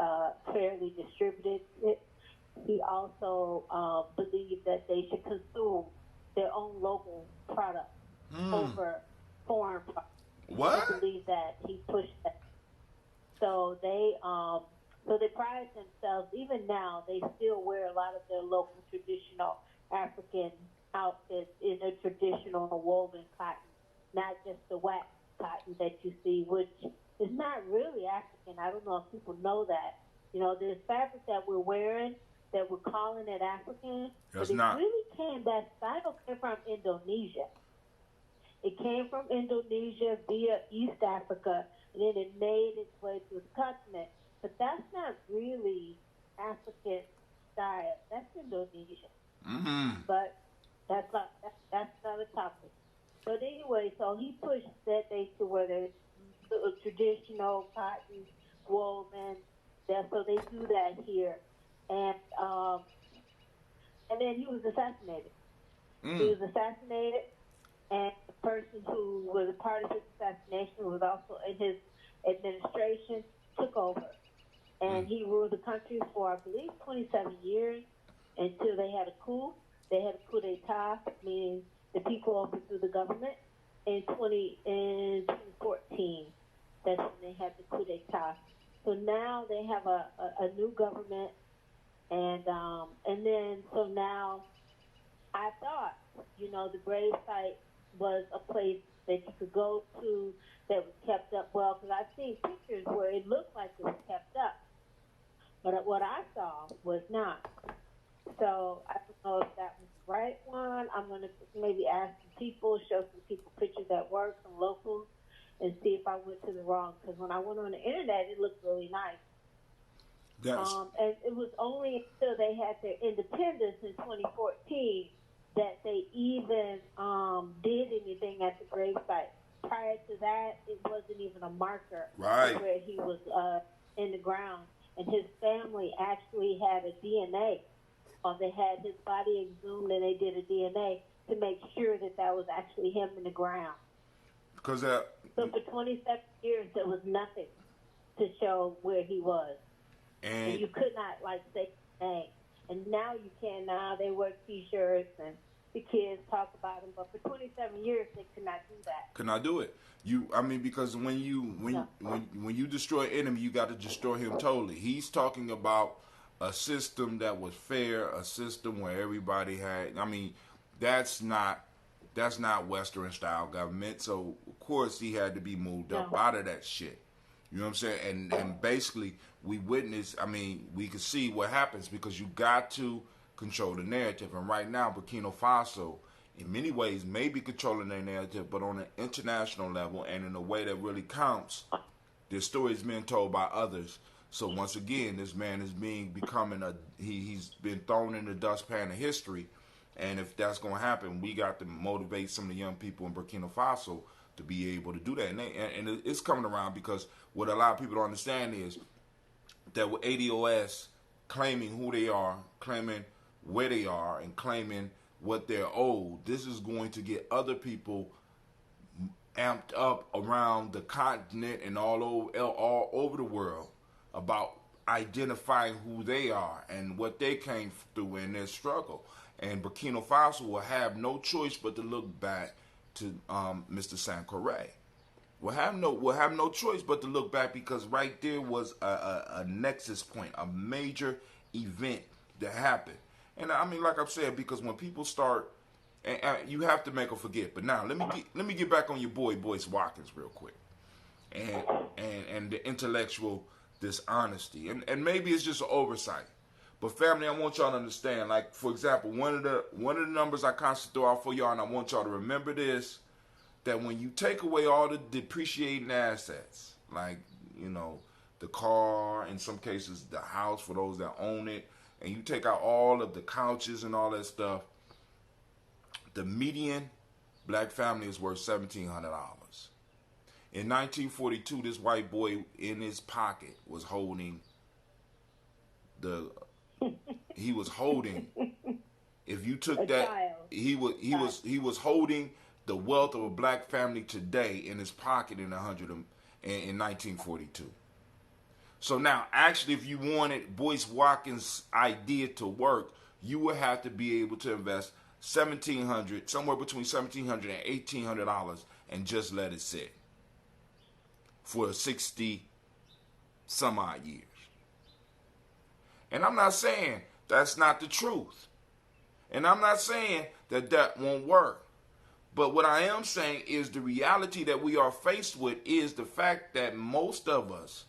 fairly distributed. He also believed that they should consume their own local products over foreign products. What? I believe that he pushed that. So they pride themselves. Even now, they still wear a lot of their local traditional African outfits in a traditional woven cotton, not just the wax cotton that you see, which is not really African. I don't know if people know that. This fabric that we're wearing, that we're calling it African, That's but not. It really that style came from Indonesia. It came from Indonesia via East Africa, and then it made its way to the continent. But that's not really African style. That's Indonesian. Mm-hmm. But that's not a topic. But anyway, so he pushed that they to wear their traditional cotton woven. So they do that here, and then he was assassinated. He was assassinated, and the person who was a part of his assassination was also in his administration, took over. And he ruled the country for, I believe, 27 years until they had a coup. They had a coup d'etat, meaning the people overthrew the government. In 2014, that's when they had the coup d'etat. So now they have a new government, and then so now I thought, the grave site was a place that you could go to that was kept up well, because I've seen pictures where it looked like it was kept up. But what I saw was not. So I don't know if that was the right one. I'm going to maybe ask some people, show some people pictures at work, some locals, and see if I went to the wrong. Because when I went on the internet, it looked really nice. And it was only until they had their independence in 2014 that they even did anything at the gravesite. Prior to that, it wasn't even a marker where he was in the ground. And his family actually had a DNA. They had his body exhumed, and they did a DNA to make sure that was actually him in the ground. Because so for 27 years, there was nothing to show where he was. And you could not, say his name. And now you can. Now they wear T-shirts, and the kids talk about him. But for 27 years, they could not do that. Could not do it. Because when you destroy an enemy, you got to destroy him totally. He's talking about a system that was fair, a system where everybody had. That's not That's not Western style government. So of course he had to be moved up out of that shit. You know what I'm saying? And basically we witnessed. I mean, we could see what happens because you got to control the narrative. And right now, Burkina Faso, in many ways, may be controlling their narrative, but on an international level and in a way that really counts, their story is being told by others. So once again, this man is becoming he's been thrown in the dustpan of history. And if that's going to happen, we got to motivate some of the young people in Burkina Faso to be able to do that. And it's coming around because what a lot of people don't understand is that with ADOS claiming who they are, claiming where they are, and claiming what they're owed, this is going to get other people amped up around the continent and all over the world about identifying who they are and what they came through in their struggle. And Burkina Faso will have no choice but to look back to Mr. Sankore. We'll have no choice but to look back because right there was a nexus point, a major event that happened. And I mean, like I've said, because when people start, and you have to make them forget. But now let me get back on your boy Boyce Watkins real quick, and the intellectual dishonesty, and maybe it's just an oversight. But family, I want y'all to understand. Like for example, one of the numbers I constantly throw out for y'all, and I want y'all to remember this: that when you take away all the depreciating assets, like the car, in some cases the house for those that own it, and you take out all of the couches and all that stuff, the median black family is worth $1,700. In 1942, this white boy in his pocket was holding if you took that, he was holding the wealth of a black family today in his pocket in 1942. So now, actually, if you wanted Boyce Watkins' idea to work, you would have to be able to invest $1,700, somewhere between $1,700 and $1,800, and just let it sit for 60 some odd years. And I'm not saying that's not the truth, and I'm not saying that won't work. But what I am saying is the reality that we are faced with is the fact that most of us,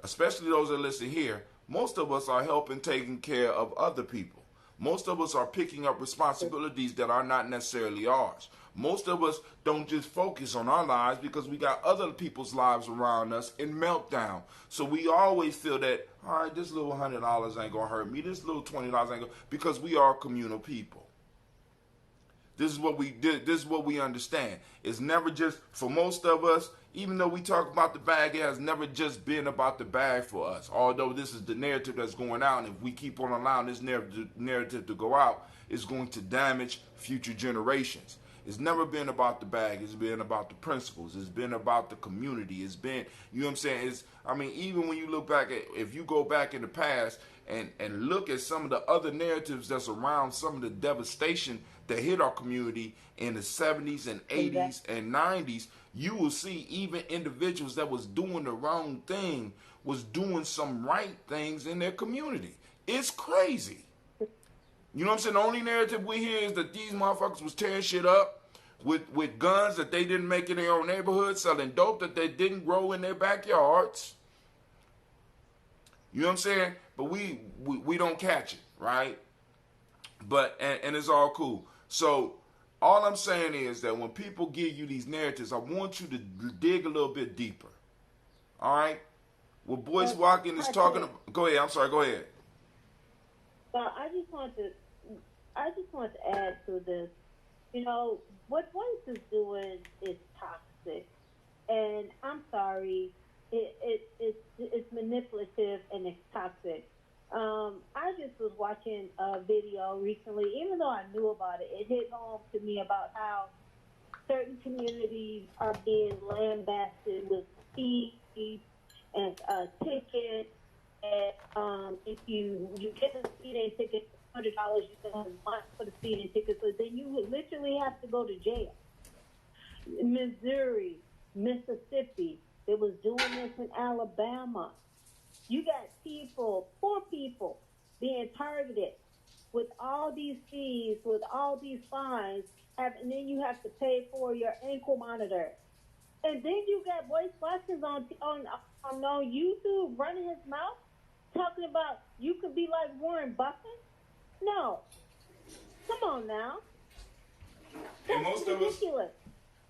especially those that listen here, most of us are helping taking care of other people. Most of us are picking up responsibilities that are not necessarily ours. Most of us don't just focus on our lives because we got other people's lives around us in meltdown. So we always feel that, all right, this little $100 ain't going to hurt me. This little $20 ain't going to, because we are communal people. This is what we did. This is what we understand. It's never just, for most of us, even though we talk about the bag, it has never just been about the bag for us. Although this is the narrative that's going out, and if we keep on allowing this narrative to go out, it's going to damage future generations. It's never been about the bag. It's been about the principles. It's been about the community. It's been, you know what I'm saying? Even when you look back at, if you go back in the past and look at some of the other narratives that's around some of the devastation that hit our community in the 70s and 80s and 90s, you will see even individuals that was doing the wrong thing was doing some right things in their community. It's crazy. You know what I'm saying? The only narrative we hear is that these motherfuckers was tearing shit up with guns that they didn't make in their own neighborhood, selling dope that they didn't grow in their backyards. You know what I'm saying? But we don't catch it, right? But and it's all cool. So all I'm saying is that when people give you these narratives, I want you to dig a little bit deeper. All right? What Boyce Watkins is talking about. Go ahead. I'm sorry. Go ahead. Well, I just want to add to this. You know, what Boyce is doing is toxic, and I'm sorry, it's manipulative and it's toxic. I just was watching a video recently, even though I knew about it, it hit home to me about how certain communities are being lambasted with fees and tickets. And if you get a speeding ticket for $100, you can have a month for the speeding ticket. So then you would literally have to go to jail. Missouri, Mississippi, they was doing this in Alabama. You got people, poor people, being targeted with all these these fees, with all these fines, and then you have to pay for your ankle monitor. And then you got Boyce Watkins on YouTube running his mouth, talking about you could be like Warren Buffett. No, come on now. And That's ridiculous.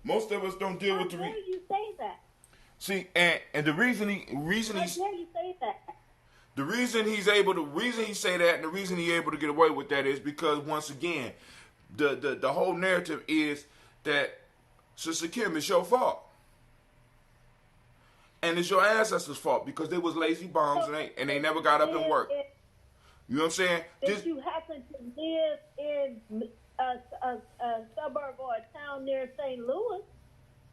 most of us don't deal with the. How dare you say that? See, and the reason How dare you say that? the reason he say that, and the reason he able to get away with that is because once again, the whole narrative is that Sister Kim, it's your fault. And it's your ancestors' fault because they was lazy bums and they never got up and worked. You know what I'm saying? If you happen to live in a suburb or a town near St. Louis,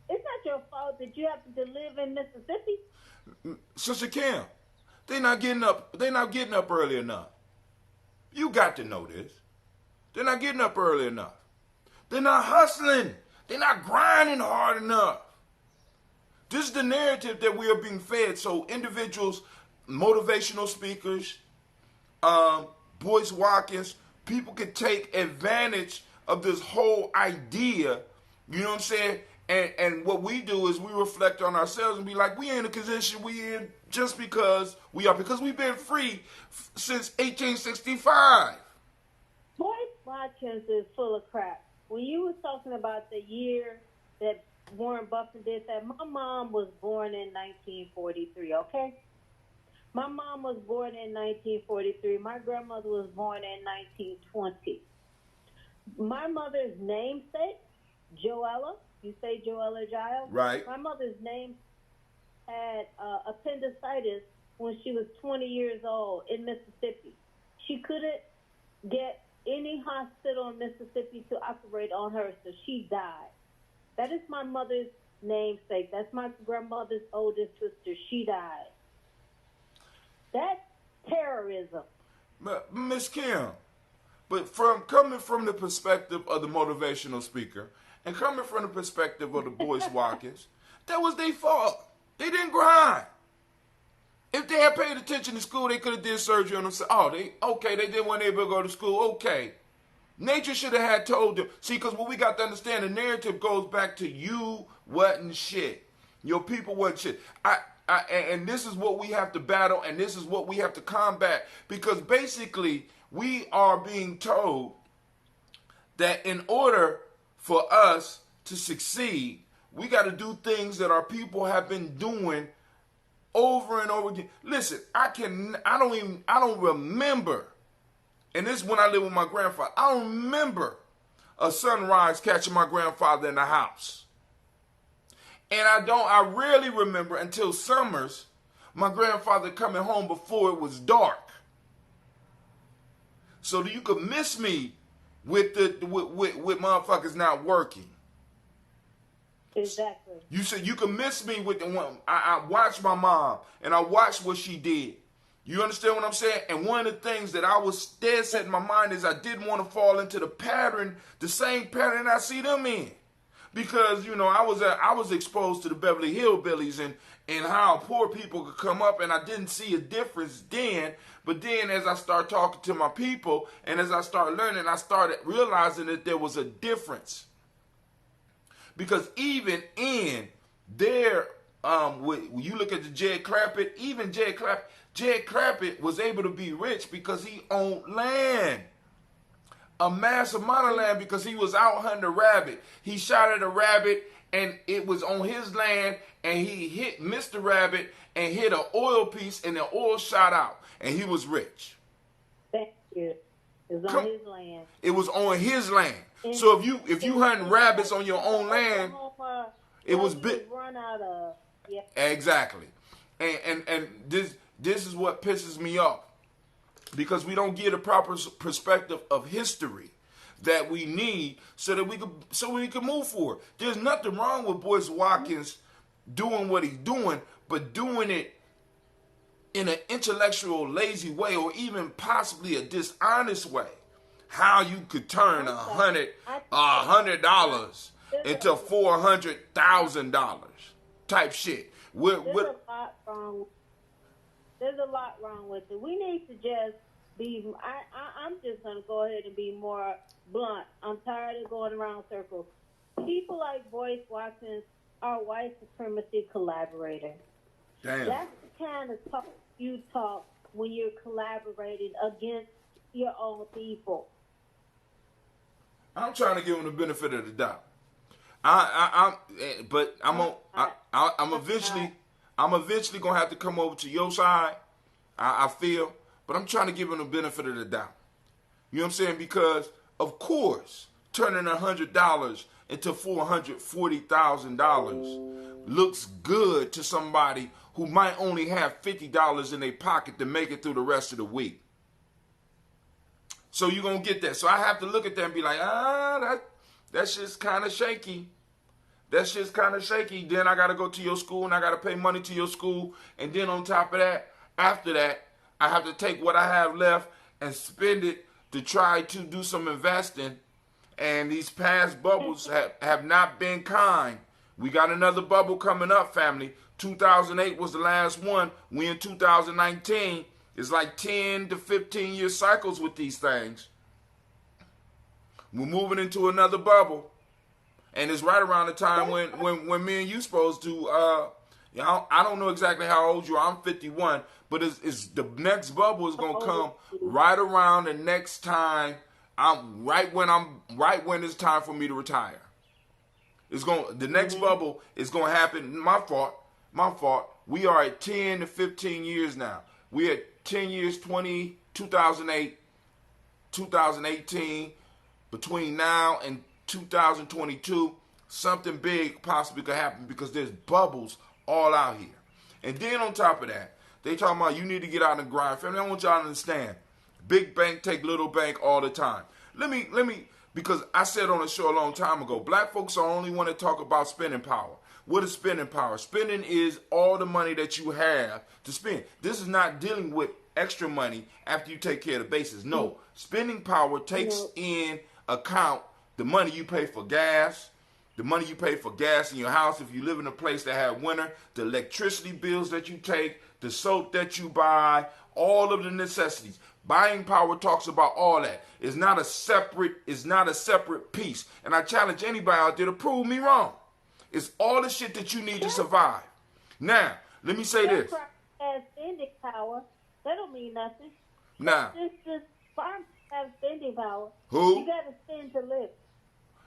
it's not your fault that you happen to live in Mississippi. Sister Kim, they're not getting up early enough. You got to know this. They're not getting up early enough. They're not hustling. They're not grinding hard enough. This is the narrative that we are being fed. So individuals, motivational speakers, Boyce Watkins, people could take advantage of this whole idea. You know what I'm saying? And what we do is we reflect on ourselves and be like, we ain't in the position we in just because we are, because we've been free since 1865. Boyce Watkins is full of crap. When you was talking about the year that Warren Buffett did that, my mom was born in 1943, okay? My mom was born in 1943. My grandmother was born in 1920. My mother's namesake, Joella, you say Joella Giles? Right. My mother's name had appendicitis when she was 20 years old in Mississippi. She couldn't get any hospital in Mississippi to operate on her, so she died. That is my mother's namesake. That's my grandmother's oldest sister. She died. That's terrorism. Miss Kim, but coming from the perspective of the motivational speaker and coming from the perspective of the Boyce Watkins, that was their fault. They didn't grind. If they had paid attention to school, they could have did surgery on themselves. Oh, they didn't want to able to go to school. Okay. Nature should have had told them. See, because what we got to understand, the narrative goes back to you wasn't shit. Your people wasn't shit. And this is what we have to battle, and this is what we have to combat. Because basically, we are being told that in order for us to succeed, we got to do things that our people have been doing over and over again. Listen, I don't remember. And this is when I lived with my grandfather. I don't remember a sunrise catching my grandfather in the house. And I rarely remember until summers my grandfather coming home before it was dark. So that you could miss me with with motherfuckers not working. Exactly. You said you could miss me with the one. I watched my mom and I watched what she did. You understand what I'm saying? And one of the things that I was dead set in my mind is I didn't want to fall into the pattern, the same pattern I see them in. Because, you know, I was exposed to the Beverly Hillbillies and how poor people could come up, and I didn't see a difference then. But then as I started talking to my people and as I started learning, I started realizing that there was a difference. Because even in their, when you look at the Jed Clampett, even Jed Clampett was able to be rich because he owned land. A massive amount of land because he was out hunting a rabbit. He shot at a rabbit and it was on his land and he missed the rabbit and hit an oil piece and the oil shot out and he was rich. Thank you. It was on his land. It was on his land. So if you hunting rabbits on your own land, it was big. Run out of. Yeah. Exactly. And this is what pisses me off. Because we don't get a proper perspective of history that we need so we can move forward. There's nothing wrong with Boyce Watkins doing what he's doing, but doing it in an intellectual, lazy way, or even possibly a dishonest way. How you could turn $100 into $400,000 type shit. There's a lot wrong with it. We need to just I'm just gonna go ahead and be more blunt. I'm tired of going around circles. People like Boyce Watkins are white supremacy collaborators. Damn. That's the kind of talk you talk when you're collaborating against your own people. I'm trying to give them the benefit of the doubt. But I'm eventually gonna have to come over to your side. I feel, but I'm trying to give them the benefit of the doubt. You know what I'm saying? Because of course, turning $100 into $440,000 looks good to somebody who might only have $50 in their pocket to make it through the rest of the week. So you're gonna get that. So I have to look at that and be like, that's just kind of shaky. That's just kind of shaky. Then I got to go to your school and I got to pay money to your school. And then on top of that, after that, I have to take what I have left and spend it to try to do some investing. And these past bubbles have not been kind. We got another bubble coming up, family. 2008 was the last one. We in 2019. It's like 10 to 15 year cycles with these things. We're moving into another bubble. And it's right around the time when me and you supposed to, I don't know exactly how old you are. I'm 51. But it's the next bubble is going to come right around the next time. Right when it's time for me to retire. The next bubble is going to happen. My fault. We are at 10 to 15 years now. We at 10 years, 2008, 2018. Between now and 2022, something big possibly could happen because there's bubbles all out here. And then on top of that, they talking about you need to get out and grind. Family, I want y'all to understand. Big bank take little bank all the time. Let me, because I said on a show a long time ago, black folks are only want to talk about spending power. What is spending power? Spending is all the money that you have to spend. This is not dealing with extra money after you take care of the basics. No, spending power takes in account the money you pay for gas, the money you pay for gas in your house if you live in a place that has winter, the electricity bills that you take, the soap that you buy, all of the necessities. Buying power talks about all that. It's not a separate piece. And I challenge anybody out there to prove me wrong. It's all the shit that you need to survive. Now, let me say this. Has spending power. That don't mean nothing. Now, Just farm have spending power. Who? You got to spend to live.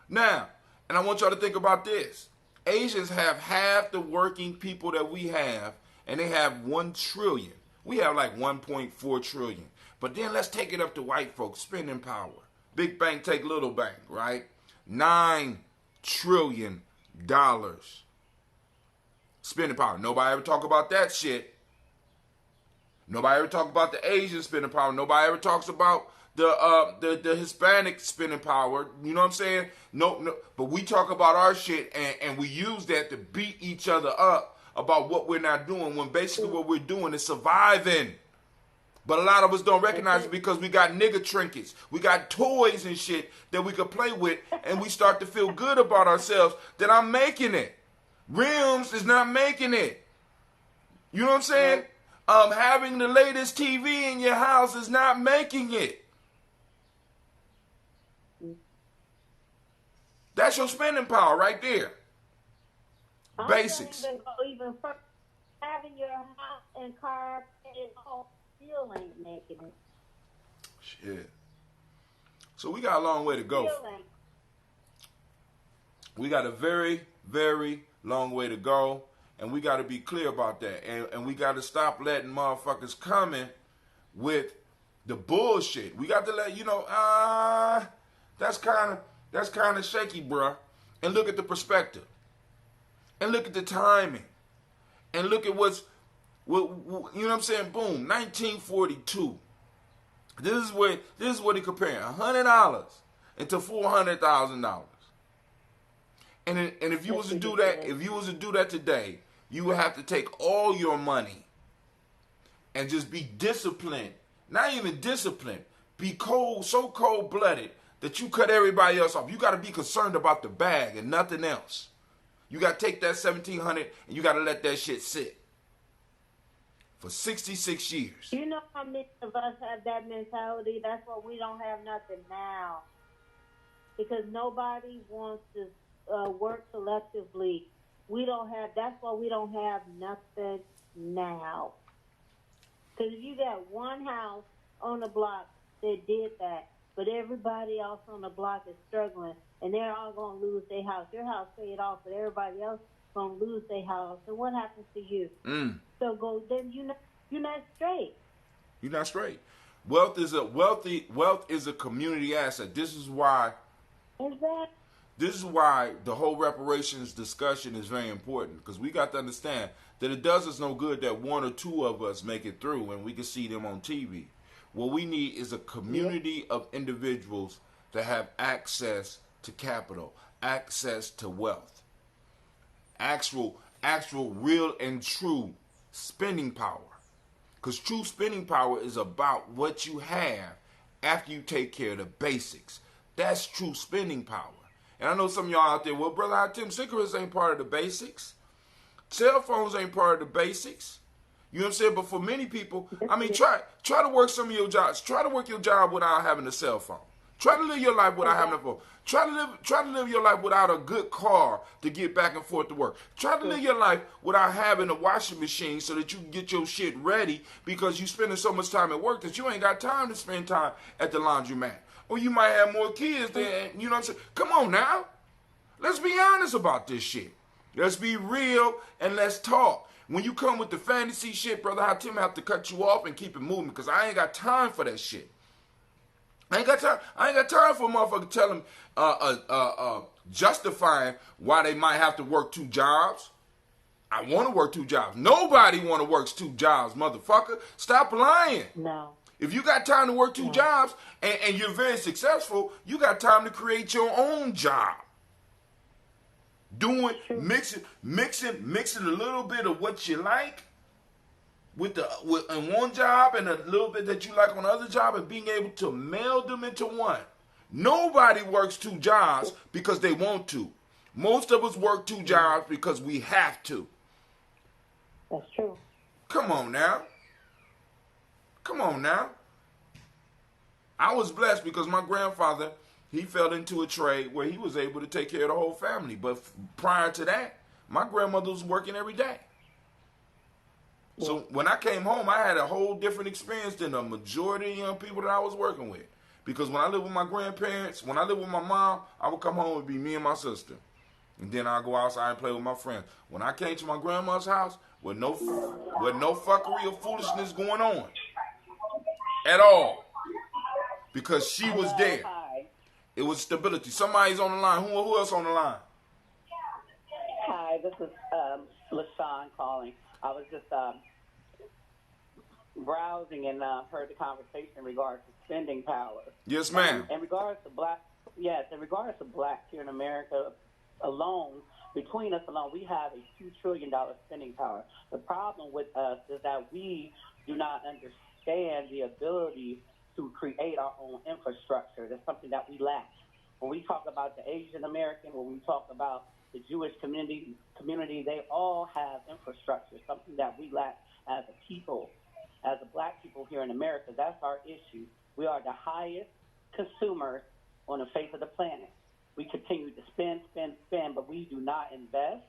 Now, and I want y'all to think about this. Asians have half the working people that we have, and they have 1 trillion. We have like 1.4 trillion. But then let's take it up to white folks, spending power. Big bank take little bank, right? $9 trillion. Spending power. Nobody ever talk about that shit. Nobody ever talk about the Asian spending power. Nobody ever talks about the Hispanic spending power. You know what I'm saying? No. But we talk about our shit and we use that to beat each other up about what we're not doing when basically what we're doing is surviving. But a lot of us don't recognize it because we got nigga trinkets. We got toys and shit that we could play with, and we start to feel good about ourselves that I'm making it. Rims is not making it. You know what I'm saying? Having the latest TV in your house is not making it. That's your spending power right there. Basics. Even first, having your house and car paid off still ain't making it. Shit. So we got a long way to go. We got a very, very long way to go. And we got to be clear about that. And we got to stop letting motherfuckers coming with the bullshit. We got to let, that's kind of shaky, bruh. And look at the perspective. And look at the timing. And look at you know what I'm saying? Boom, 1942. This is what he comparing $100 into $400,000. And if you was to do that today, you would have to take all your money and just be disciplined. Not even disciplined. Be so cold-blooded that you cut everybody else off. You got to be concerned about the bag and nothing else. You got to take that $1,700 and you got to let that shit sit. for 66 years. You know how many of us have that mentality? That's why we don't have nothing now. Because nobody wants to work selectively. We don't have, that's why we don't have nothing now. Because if you got one house on the block that did that, but everybody else on the block is struggling, and they're all going to lose their house. Your house paid off, but everybody else going to lose their house. And what happens to you? So then you're not straight. You're not straight. Wealth is a community asset. This is why the whole reparations discussion is very important, because we got to understand that it does us no good that one or two of us make it through and we can see them on TV. What we need is a community of individuals that have access to capital, access to wealth, actual real and true spending power. Because true spending power is about what you have after you take care of the basics. That's true spending power. And I know some of y'all out there, well, Brother Tim, cigarettes ain't part of the basics. Cell phones ain't part of the basics. You know what I'm saying? But for many people, I mean, try to work some of your jobs. Try to work your job without having a cell phone. Try to live your life without having a phone. Try to live your life without a good car to get back and forth to work. Try to live your life without having a washing machine so that you can get your shit ready, because you're spending so much time at work that you ain't got time to spend time at the laundromat. Or you might have more kids than, you know what I'm saying? Come on now. Let's be honest about this shit. Let's be real and let's talk. When you come with the fantasy shit, Brother Hatim, I have to cut you off and keep it moving, because I ain't got time for that shit. I ain't got time for a motherfucker telling, justifying why they might have to work two jobs. I want to work two jobs. Nobody want to work two jobs, motherfucker. Stop lying. No. If you got time to work two jobs and you're very successful, you got time to create your own job. Mixing a little bit of what you like with in one job and a little bit that you like on the other job, and being able to meld them into one. Nobody works two jobs because they want to. Most of us work two jobs because we have to. That's true. Come on now. I was blessed because my grandfather, he fell into a trade where he was able to take care of the whole family. But prior to that, my grandmother was working every day. So when I came home, I had a whole different experience than the majority of young people that I was working with. Because when I lived with my grandparents, when I lived with my mom, I would come home and be me and my sister. And then I'd go outside and play with my friends. When I came to my grandma's house, with no fuckery or foolishness going on at all. Because she was there. It was stability. Somebody's on the line. Who else on the line? Hi, this is LaShawn calling. I was just browsing and heard the conversation in regards to spending power. Yes, ma'am. In regards to blacks here in America alone, between us alone, we have a $2 trillion spending power. The problem with us is that we do not understand the ability to create our own infrastructure. That's something that we lack. When we talk about the Asian American, when we talk about the Jewish community, they all have infrastructure, something that we lack as a people, as a black people here in America. That's our issue. We are the highest consumers on the face of the planet. We continue to spend, but we do not invest.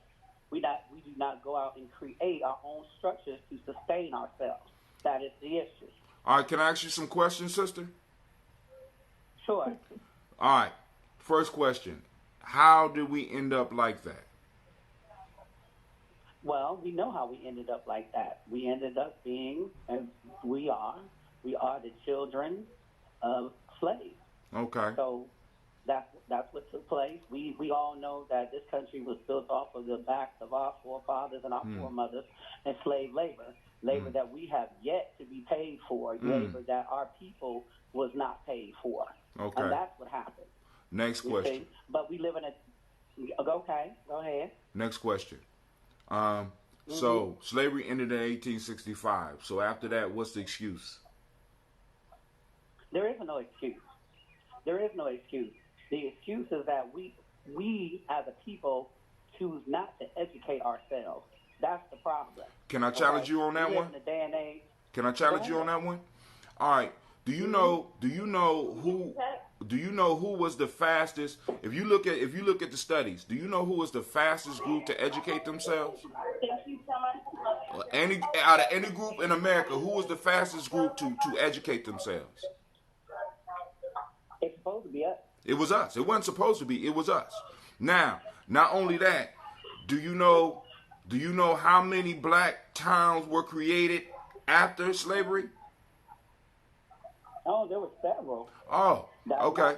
We do not go out and create our own structures to sustain ourselves. That is the issue. All right, can I ask you some questions, sister? Sure. All right, first question. How did we end up like that? Well, we know how we ended up like that. We ended up being, as we are the children of slaves. Okay. So that's what took place. We all know that this country was built off of the backs of our forefathers and our foremothers and slave labor that we have yet to be paid for, labor that our people was not paid for. Okay. And that's what happened. Next question. But we live in a... Okay, go ahead. Next question. So slavery ended in 1865. So after that, what's the excuse? There is no excuse. There is no excuse. The excuse is that we as a people choose not to educate ourselves. That's the problem. Can I challenge you on that we one? live in a day and age. Can I challenge you on that one? All right. Do you know who was the fastest? If you look at the studies, do you know who was the fastest group to educate themselves? Out of any group in America, who was the fastest group to educate themselves? It's supposed to be us. It was us. It wasn't supposed to be. It was us. Now, not only that, do you know how many black towns were created after slavery? Oh, there were several. Oh, okay.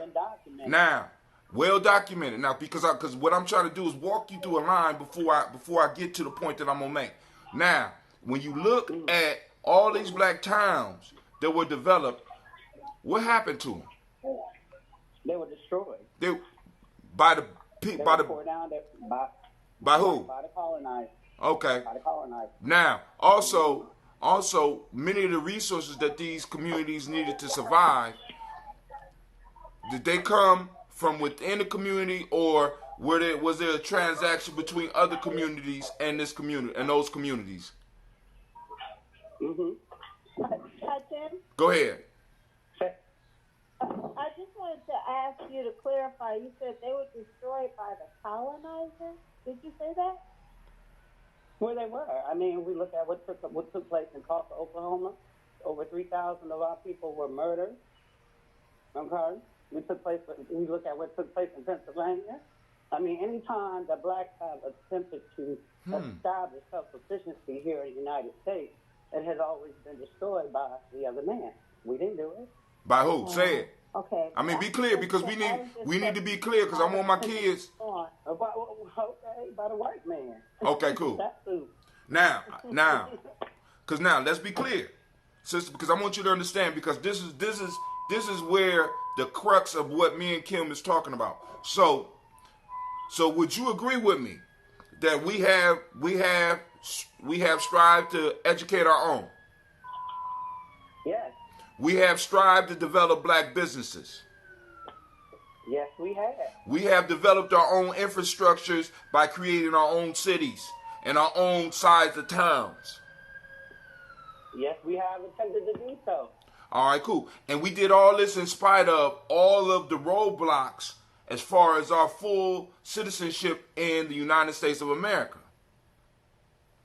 Now, well documented. Now, because what I'm trying to do is walk you through a line before I get to the point that I'm gonna make. Now, when you look at all these black towns that were developed, what happened to them? They were destroyed. By tore down by who? By the colonizers. Okay. By the colonizers. Now, also, many of the resources that these communities needed to survive, did they come from within the community, or was there a transaction between other communities and this community and those communities? Hi, Tim. Go ahead. I just wanted to ask you to clarify. You said they were destroyed by the colonizers. Did you say that? Well, they were. I mean, we look at what took place in Tulsa, Oklahoma. Over 3,000 of our people were murdered. Okay? We look at what took place in Pennsylvania. I mean, anytime the blacks have attempted to establish self-sufficiency here in the United States, it has always been destroyed by the other man. We didn't do it. By who? Say it. Okay. I mean, be clear, because we need to be clear, because I want my kids. Okay, by the white man. Okay, cool. Now, because let's be clear, sister, because I want you to understand, because this is where the crux of what me and Kim is talking about. So would you agree with me that we have strived to educate our own? Yes. We have strived to develop black businesses. Yes, we have. We have developed our own infrastructures by creating our own cities and our own sides of towns. Yes, we have attempted to do so. All right, cool. And we did all this in spite of all of the roadblocks as far as our full citizenship in the United States of America.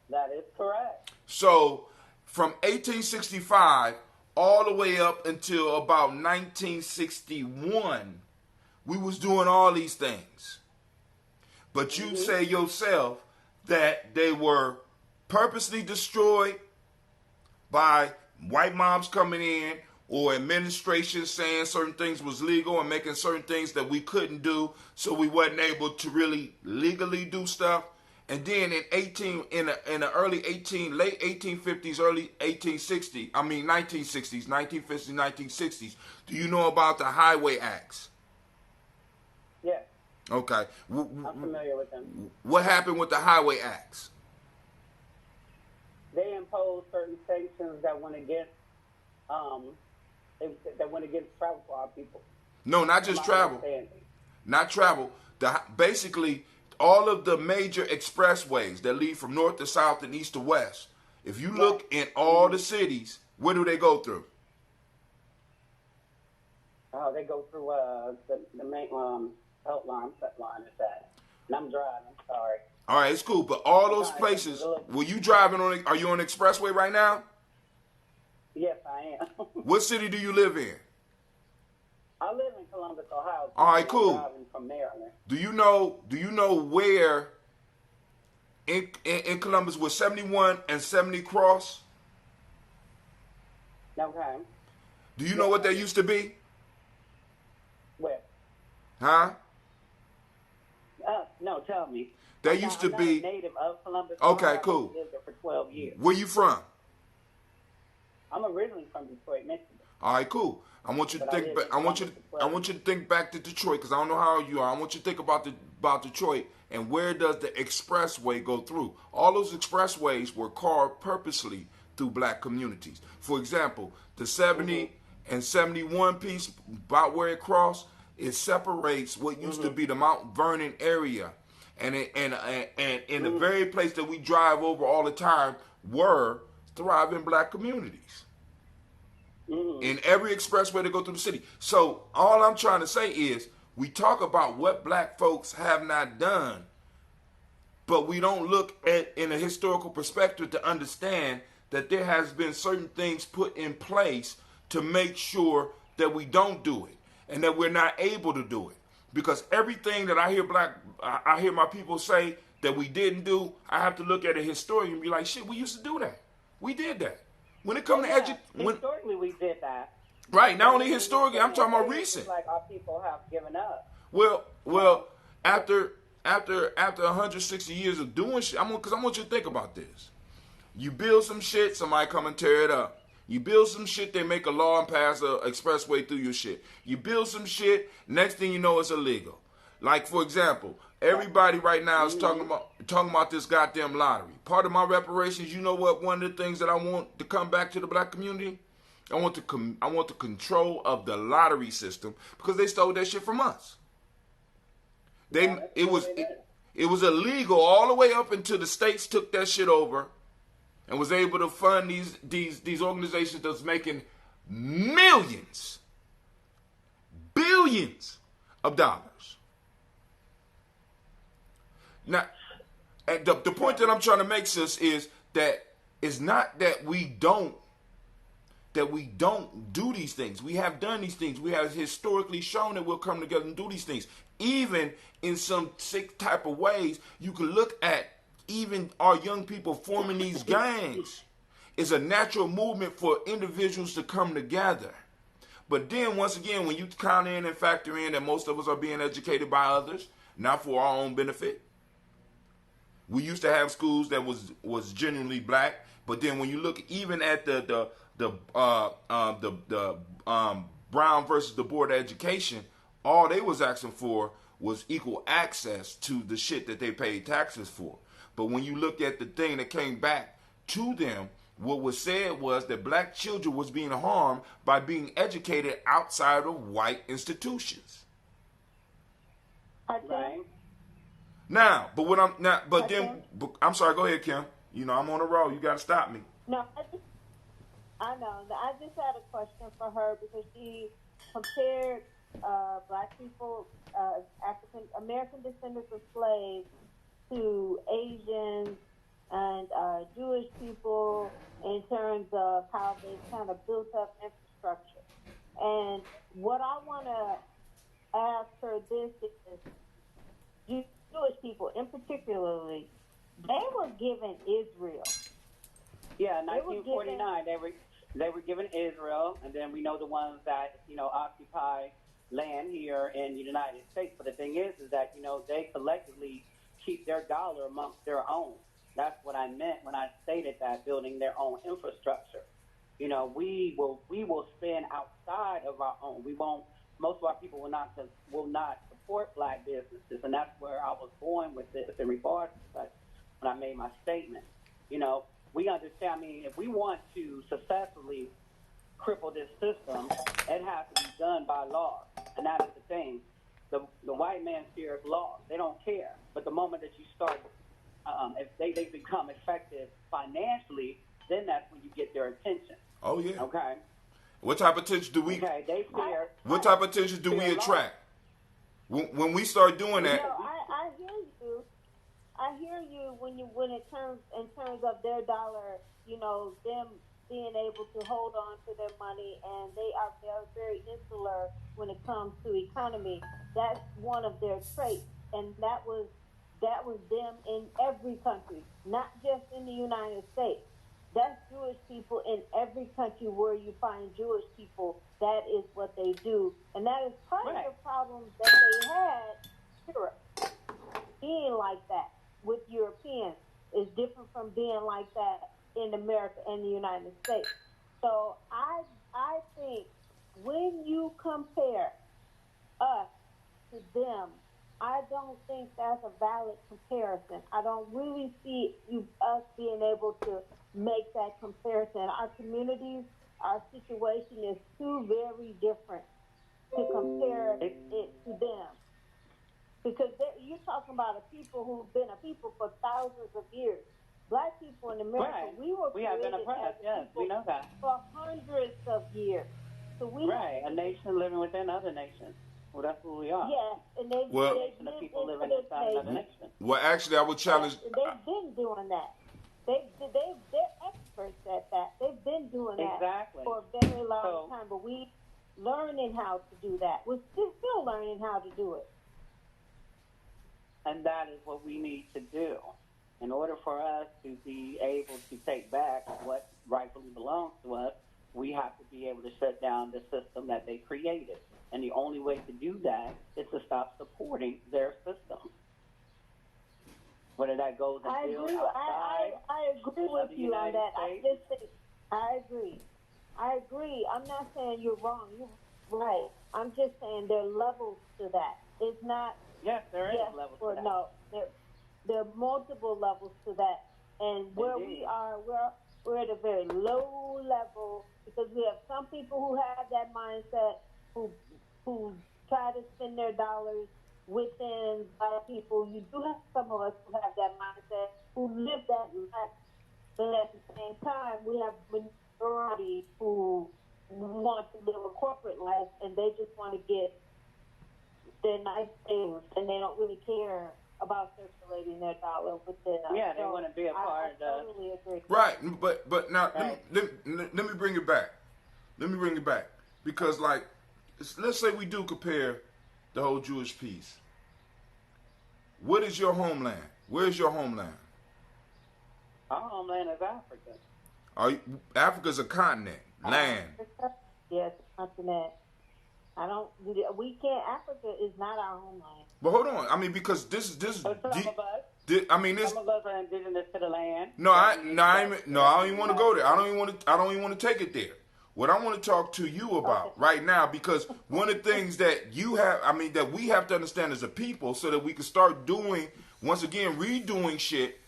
That is correct. So from 1865 all the way up until about 1961, we was doing all these things. But you say yourself that they were purposely destroyed by white mobs coming in, or administration saying certain things was legal and making certain things that we couldn't do, so we wasn't able to really legally do stuff. And then late 1850s, early 1960s, 1960s, do you know about the Highway Acts? Yes. Okay. I'm familiar with them. What happened with the Highway Acts? They imposed certain sanctions that went against travel for our people. No, not just travel. Not travel. Basically, all of the major expressways that lead from north to south and east to west, if you look in all the cities, where do they go through? Oh, they go through the main outline, set line is that. And I'm driving, sorry. All right, it's cool. But all those places, were you driving on? Are you on the expressway right now? Yes, I am. What city do you live in? I live in Columbus, Ohio. All right, cool. I'm driving from Maryland. Do you know where in Columbus where 71 and 70 cross? Okay. Do you know what that used to be? Where? Huh? No, tell me. That used to be a native of Columbus. Okay, Ohio. cool. I lived there for 12 years. Where you from? I'm originally from Detroit, Michigan. All right, cool. I want you to think. I want you to think back to Detroit, because I don't know how old you are. I want you to think about Detroit and where does the expressway go through? All those expressways were carved purposely through black communities. For example, the 70 and 71 piece, about where it crossed, it separates what used to be the Mount Vernon area And in the very place that we drive over all the time were thriving black communities. In every expressway to go through the city. So all I'm trying to say is we talk about what black folks have not done, but we don't look at in a historical perspective to understand that there has been certain things put in place to make sure that we don't do it and that we're not able to do it. Because everything that I hear my people say that we didn't do, I have to look at a historian and be like, shit, we used to do that. We did that. When it comes to historically we did that. Right, not only historically, I'm talking about recent. Like our people have given up. Well, after 160 years of doing shit, because I want you to think about this. You build some shit, somebody come and tear it up. You build some shit, they make a law and pass an expressway through your shit. You build some shit, next thing you know, it's illegal. Like, for example, everybody right now is talking about this goddamn lottery. Part of my reparations, you know what? One of the things that I want to come back to the black community, I want the control of the lottery system because they stole that shit from us. It was illegal all the way up until the states took that shit over and was able to fund these organizations that's making millions, billions of dollars. Now, the point that I'm trying to make, sis, is that it's not that we don't do these things. We have done these things. We have historically shown that we'll come together and do these things. Even in some sick type of ways, you can look at even our young people forming these gangs. It's a natural movement for individuals to come together. But then, once again, when you count in and factor in that most of us are being educated by others, not for our own benefit. We used to have schools that was genuinely black, but then when you look even at the Brown versus the Board of Education, all they was asking for was equal access to the shit that they paid taxes for. But when you look at the thing that came back to them, what was said was that black children was being harmed by being educated outside of white institutions. Right. Now, I'm sorry. Go ahead, Kim. You know I'm on a roll. You got to stop me. No, I know. I just had a question for her because she compared black people, African American descendants of slaves, to Asians and Jewish people in terms of how they kind of built up infrastructure. And what I want to ask her this is, Jewish people, in particularly, they were given Israel. Yeah, 1949, they were given Israel, and then we know the ones that occupy land here in the United States. But the thing is that they collectively keep their dollar amongst their own. That's what I meant when I stated that, building their own infrastructure. We will spend outside of our own. We won't. Most of our people will not support black businesses, and that's where I was going with this in regards to that when I made my statement. We understand. I mean, if we want to successfully cripple this system, it has to be done by law, and that is the thing. The white man fears law; they don't care. But the moment that you start, if they become effective financially, then that's when you get their attention. Oh yeah. Okay. What type of attention do we? Okay, they fear. What type of attention do we attract? When we start doing that. I hear you. I hear you when it comes in terms of their dollar. Them being able to hold on to their money, and they're very insular when it comes to economy. That's one of their traits, and that was them in every country, not just in the United States. That's Jewish people in every country where you find Jewish people. That is what they do. And that is part of the problem that they had in Europe. Being like that with Europeans is different from being like that in America and the United States. So I think when you compare us to them, I don't think that's a valid comparison. I don't really see us being able to make that comparison. Our communities, our situation is too very different to compare it to them. Because you're talking talking about a people who've been a people for thousands of years. Black people in America, Right. we have been created oppressed, as yes, people we know that. for hundreds of years. So we Right, a nation living within other nations. Well, that's who we are. yes, and they Well- they And the lived people in living this inside another nation. nation. Well, actually, I would challenge. And they've been doing that. They're experts at that. They've been doing that Exactly. for a very long So- time. But we learning how to do that. We're still learning how to do it. And that is what we need to do. In order for us to be able to take back what rightfully belongs to us, we have to be able to shut down the system that they created. And the only way to do that is to stop supporting their system. Whether that goes I and build agree. outside. I agree of with the you on United that. I States. just think I agree. I agree. I'm not saying you're wrong. You're right. I'm just saying there are levels to that. It's not Yes, there is yes levels or to that. no. There are multiple levels to that. And where Indeed. we are, we're at a very low level because we have some people who have that mindset who try to spend their dollars within Black people. You do have some of us who have that mindset, who live that life. But at the same time, we have majority who want to live a corporate life and they just want to get their nice things and they don't really care about circulating their dollar within us. Yeah, they want to be a part I of. totally agree. Right, but now Right. let me bring it back. Let me bring it back because like let's say we do compare the whole Jewish piece. What is your homeland? Where's your homeland? Our homeland is Africa. Africa's a continent, land. Yes, continent. We can't, Africa is not our homeland. But hold on, I mean because this So some of us, I mean this. some of us are indigenous to the land. I don't even want to go there. I don't even want to take it there. What I want to talk to you about right now, because one of the things that that we have to understand as a people, so that we can start doing, once again, redoing shit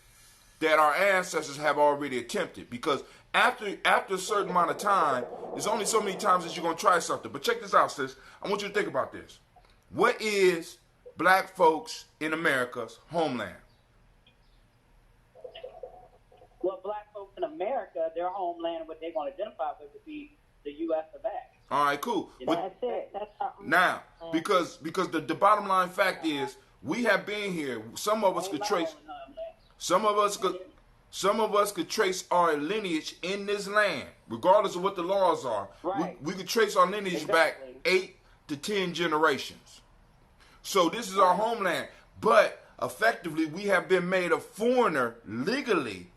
that our ancestors have already attempted. Because after a certain amount of time, there's only so many times that you're gonna try something. But check this out, sis. I want you to think about this. What is Black folks in America's homeland? Well, Black folks in America, their homeland, what they want to identify with would be the U.S. of A. All right, cool. That's it. That's our Now, because the bottom line fact is, we have been here. Some of us could trace. Some of us could trace our lineage in this land, regardless of what the laws are. Right. We could trace our lineage back 8 to 10 generations. So this is our homeland. But effectively, we have been made a foreigner legally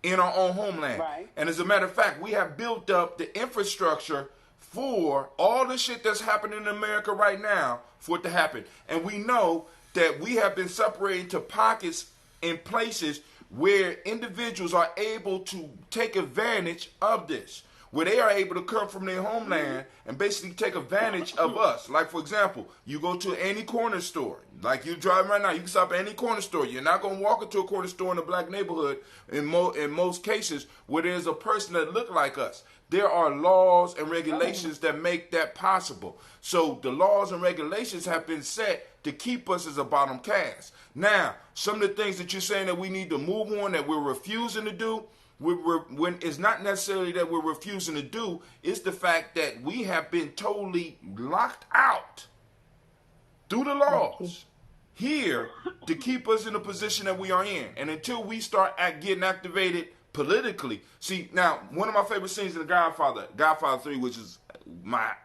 in our own homeland. Right. And as a matter of fact, we have built up the infrastructure for all the shit that's happening in America right now for it to happen. And we know that we have been separated to pockets in places where individuals are able to take advantage of this, where they are able to come from their homeland and basically take advantage of us. Like, for example, you go to any corner store, like you driving right now, you can stop at any corner store. You're not going to walk into a corner store in a Black neighborhood in most cases where there's a person that look like us. There are laws and regulations that make that possible. So the laws and regulations have been set to keep us as a bottom caste. Now, some of the things that you're saying that we need to move on, that we're refusing to do, when it's not necessarily that we're refusing to do, it's the fact that we have been totally locked out through the laws here to keep us in the position that we are in. And until we start getting activated politically. See, now, one of my favorite scenes in The Godfather 3, which is I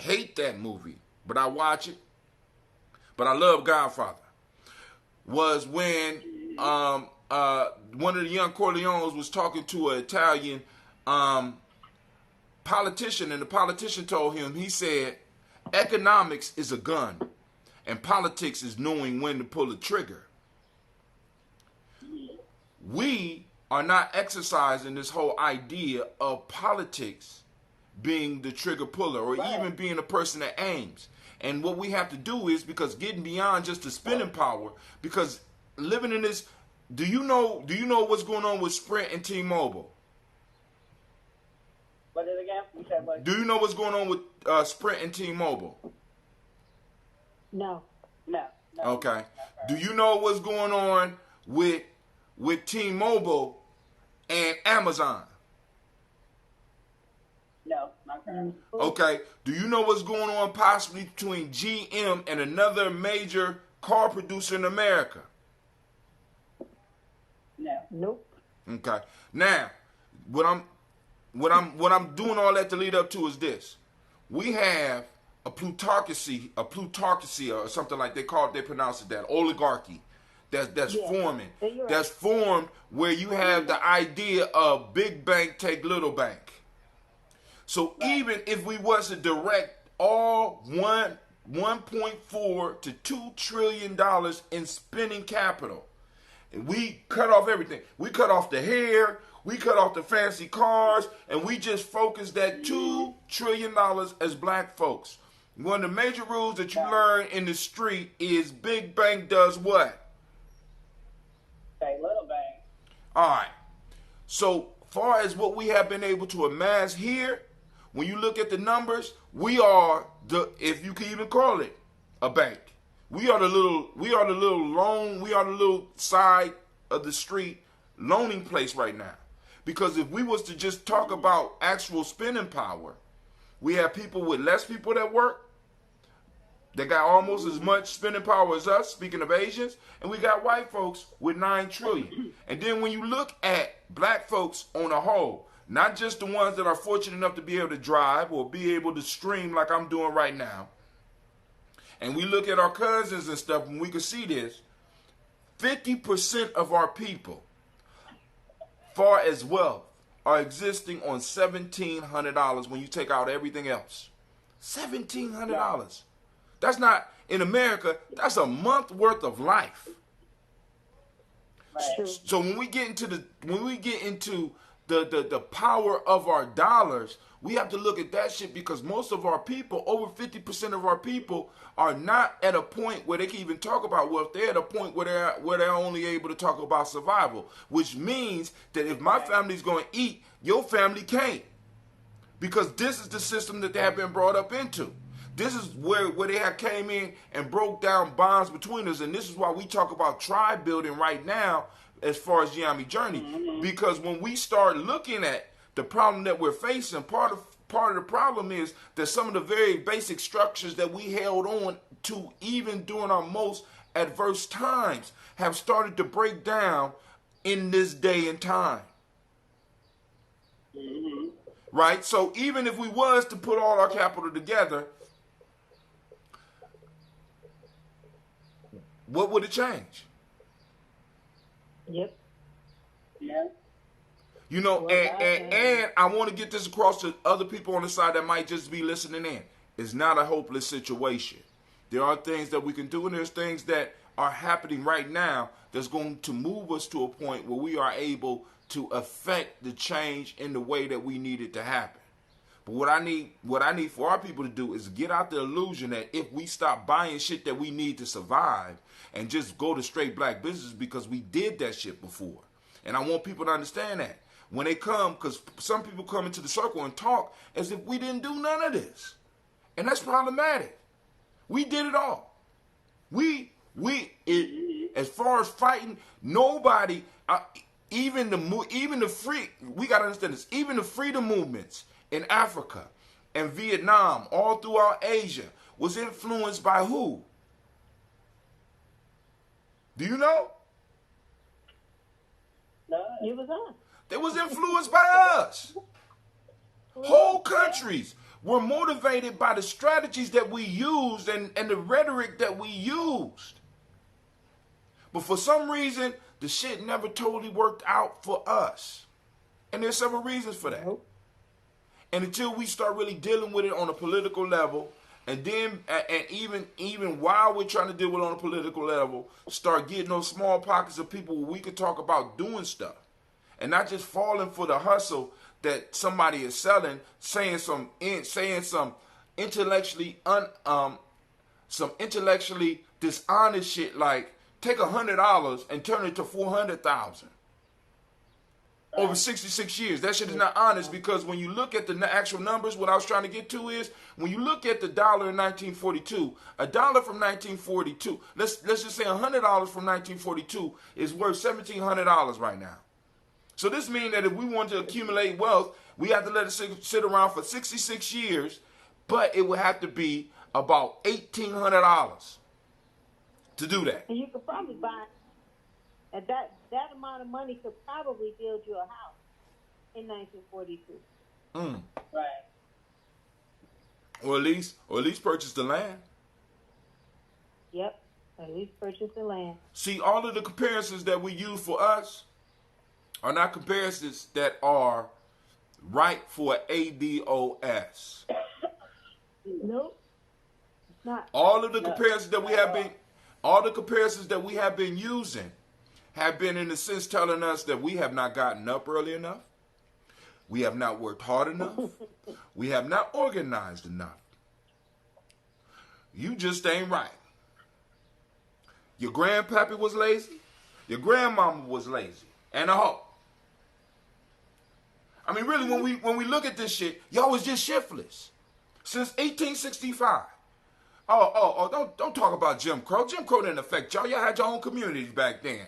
hate that movie, but I watch it. But I love Godfather. Was when one of the young Corleones was talking to an Italian politician, and the politician told him, he said, economics is a gun, and politics is knowing when to pull the trigger. We are not exercising this whole idea of politics being the trigger puller, or even being a person that aims. And what we have to do is, because getting beyond just the spending power, because living in this, do you know what's going on with Sprint and T-Mobile? What is it again? You said what? Do you know what's going on with Sprint and T-Mobile? No. No. Okay. Do you know what's going on with T-Mobile and Amazon? No, not currently. Okay. Do you know what's going on possibly between GM and another major car producer in America? No. Nope. Okay. Now, what I'm doing all that to lead up to is this. We have a plutocracy or something like they pronounce it that, oligarchy that's Yeah. forming. You're right. That's formed where you have the idea of big bank take little bank. So even if we was to direct all 1.4 to $2 trillion in spending capital, and we cut off everything. We cut off the hair, we cut off the fancy cars, and we just focus that $2 trillion as black folks. One of the major rules that you learn in the street is big bank does what? Say little bank. All right. So far as what we have been able to amass here, when you look at the numbers, we are if you can even call it a bank. We are the little side of the street loaning place right now. Because if we was to just talk about actual spending power, we have people with less people that work. They got almost as much spending power as us, speaking of Asians, and we got white folks with 9 trillion. And then when you look at black folks on a whole, not just the ones that are fortunate enough to be able to drive or be able to stream like I'm doing right now, and we look at our cousins and stuff, and we can see this, 50% of our people, far as wealth, are existing on $1,700 when you take out everything else. $1,700. That's not, in America, that's a month worth of life. Right. So when we get into the power of our dollars, we have to look at that shit because most of our people, over 50% of our people, are not at a point where they can even talk about wealth. They're at a point where they're only able to talk about survival, which means that if my family's going to eat, your family can't, because this is the system that they have been brought up into. This is where they have came in and broke down bonds between us, and this is why we talk about tribe building right now as far as Yami Journey, because when we start looking at the problem that we're facing, part of the problem is that some of the very basic structures that we held on to even during our most adverse times have started to break down in this day and time. Right? So even if we was to put all our capital together, what would it change? Yep. Yeah. You know, and I want to get this across to other people on the side that might just be listening in. It's not a hopeless situation. There are things that we can do, and there's things that are happening right now that's going to move us to a point where we are able to affect the change in the way that we need it to happen. But what I need for our people to do is get out the illusion that if we stop buying shit that we need to survive and just go to straight black business, because we did that shit before. And I want people to understand that. When they come, because some people come into the circle and talk as if we didn't do none of this. And that's problematic. We did it all. As far as fighting, nobody, even the free, we got to understand this, even the freedom movements in Africa and Vietnam, all throughout Asia, was influenced by who? Do you know? No. You was on. They was influenced by us. Whole countries were motivated by the strategies that we used and the rhetoric that we used. But for some reason, the shit never totally worked out for us. And there's several reasons for that. Nope. And until we start really dealing with it on a political level, and then and even while we're trying to deal with it on a political level, start getting those small pockets of people where we could talk about doing stuff. And not just falling for the hustle that somebody is selling, saying some intellectually dishonest shit like take $100 and turn it to $400,000. over 66 years. That shit is not honest, because when you look at the actual numbers, what I was trying to get to is, when you look at the dollar in 1942, a dollar from 1942, let's just say $100 from 1942 is worth $1,700 right now. So this means that if we want to accumulate wealth, we have to let it sit around for 66 years, but it would have to be about $1,800 to do that. And you could probably buy, and that amount of money could probably build you a house in 1942. Right. Or at least purchase the land. Yep, at least purchase the land. See, all of the comparisons that we use for us are not comparisons that are right for ADOS. Nope, it's not. All of the comparisons that we have been using have been, in a sense, telling us that we have not gotten up early enough. We have not worked hard enough. We have not organized enough. You just ain't right. Your grandpappy was lazy. Your grandmama was lazy. And a hoe. I mean, really, when we look at this shit, y'all was just shiftless. Since 1865. Don't talk about Jim Crow. Jim Crow didn't affect y'all. Y'all had your own communities back then.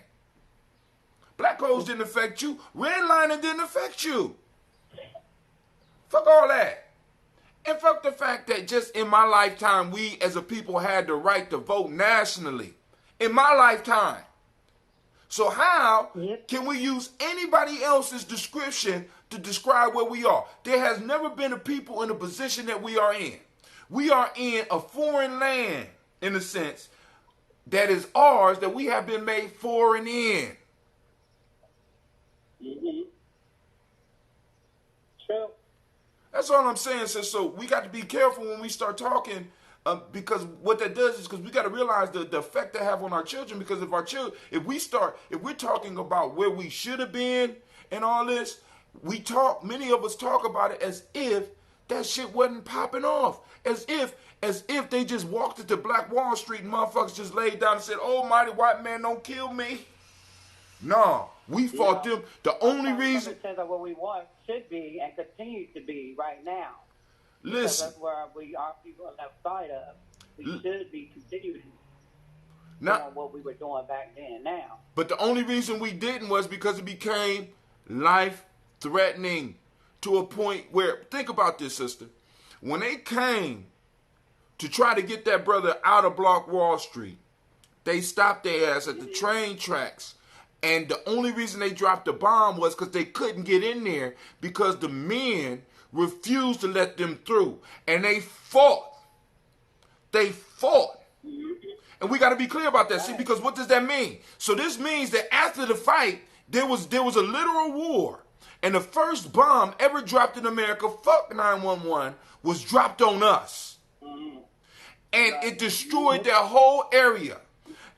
Black codes didn't affect you. Redlining didn't affect you. Fuck all that. And fuck the fact that just in my lifetime, we as a people had the right to vote nationally. In my lifetime. So how can we use anybody else's description to describe where we are? There has never been a people in a position that we are in. We are in a foreign land, in a sense, that is ours, that we have been made foreign in. Mm-hmm. True. That's all I'm saying, sis. So we got to be careful when we start talking, because what that does is, because we got to realize the effect they have on our children. Because if our children, if we're talking about where we should have been and all this, many of us talk about it as if that shit wasn't popping off. As if they just walked into Black Wall Street and motherfuckers just laid down and said, "Oh, mighty white man, don't kill me." No, we fought them. The only reason. Because of what we want should be and continue to be right now. Listen. Because that's where our people on that side of. We should be continuing doing what we were doing back then now. But the only reason we didn't was because it became life-threatening to a point where, think about this, sister. When they came to try to get that brother out of Black Wall Street, they stopped their ass at the train tracks. And the only reason they dropped the bomb was because they couldn't get in there because the men refused to let them through. And they fought. They fought. And we got to be clear about that. See, because what does that mean? So this means that after the fight, there was a literal war. And the first bomb ever dropped in America, fuck 911, was dropped on us. And it destroyed their whole area.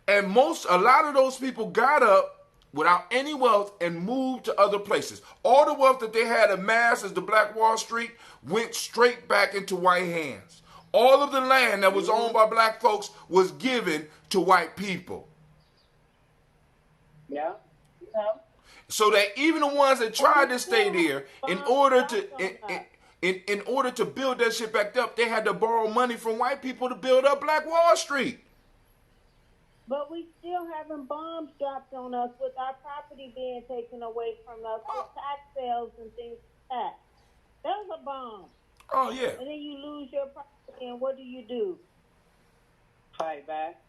And a lot of those people got up without any wealth and moved to other places. All the wealth that they had amassed as the Black Wall Street went straight back into white hands. All of the land that was owned by black folks was given to white people. Yeah. So that even the ones that tried to stay there, in order to build that shit back up, they had to borrow money from white people to build up Black Wall Street. But we still having bombs dropped on us with our property being taken away from us with tax sales and things like that. That's a bomb. Oh, yeah. And then you lose your property, and what do? Fight back.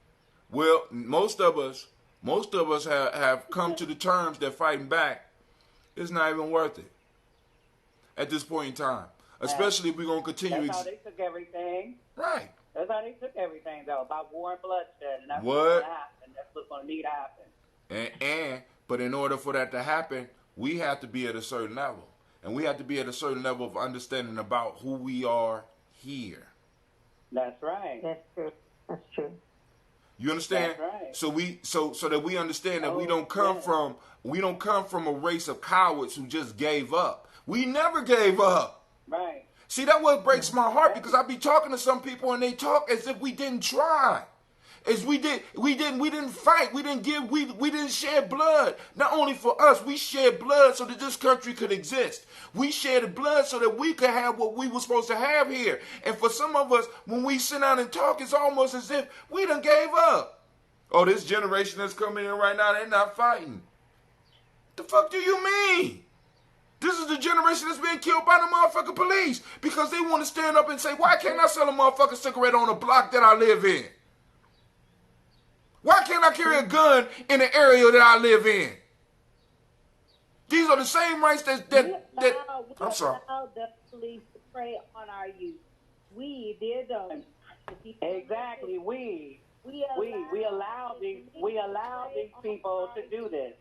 Well, most of us have come to the terms that fighting back is not even worth it at this point in time. Especially if we're going to continue. That's how they took everything. Right. That's how they took everything, though, about war and bloodshed. And that's What? what's going to happen. That's what's going to need to happen. But in order for that to happen, we have to be at a certain level. And we have to be at a certain level of understanding about who we are here. That's right. That's true. That's true. You understand? That's right. So that we understand that we don't come from a race of cowards who just gave up. We never gave up. Right. See, that what breaks my heart, because I be talking to some people and they talk as if we didn't try. is we didn't fight. We didn't shed blood. Not only for us, we shed blood so that this country could exist. We shed blood so that we could have what we were supposed to have here. And for some of us, when we sit down and talk, it's almost as if we done gave up. Oh, this generation that's coming in right now, they're not fighting. The fuck do you mean? This is the generation that's being killed by the motherfucking police because they want to stand up and say, why can't I sell a motherfucking cigarette on the block that I live in? Why can't I carry a gun in the area that I live in? These are the same rights that I'm sorry. We allow the police to prey on our youth. We, dear those. Exactly, we allow these people to do this.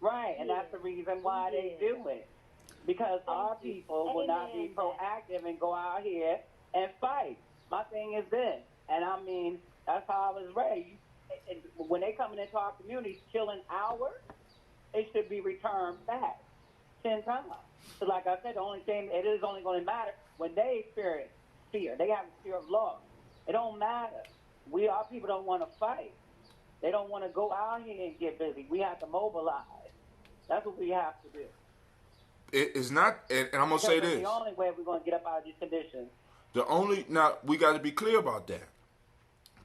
Right, and that's the reason why they do it. Because our people will not be proactive and go out here and fight. My thing is this, and I mean, that's how I was raised. When they come into our communities killing ours, it should be returned back 10 times. So like I said, the only thing, it is only going to matter when they experience fear. They have a fear of loss. It don't matter. Our people don't want to fight. They don't want to go out here and get busy. We have to mobilize. That's what we have to do. It is not, and I'm going to say this. That's the only way we're going to get up out of these conditions. Now, we got to be clear about that.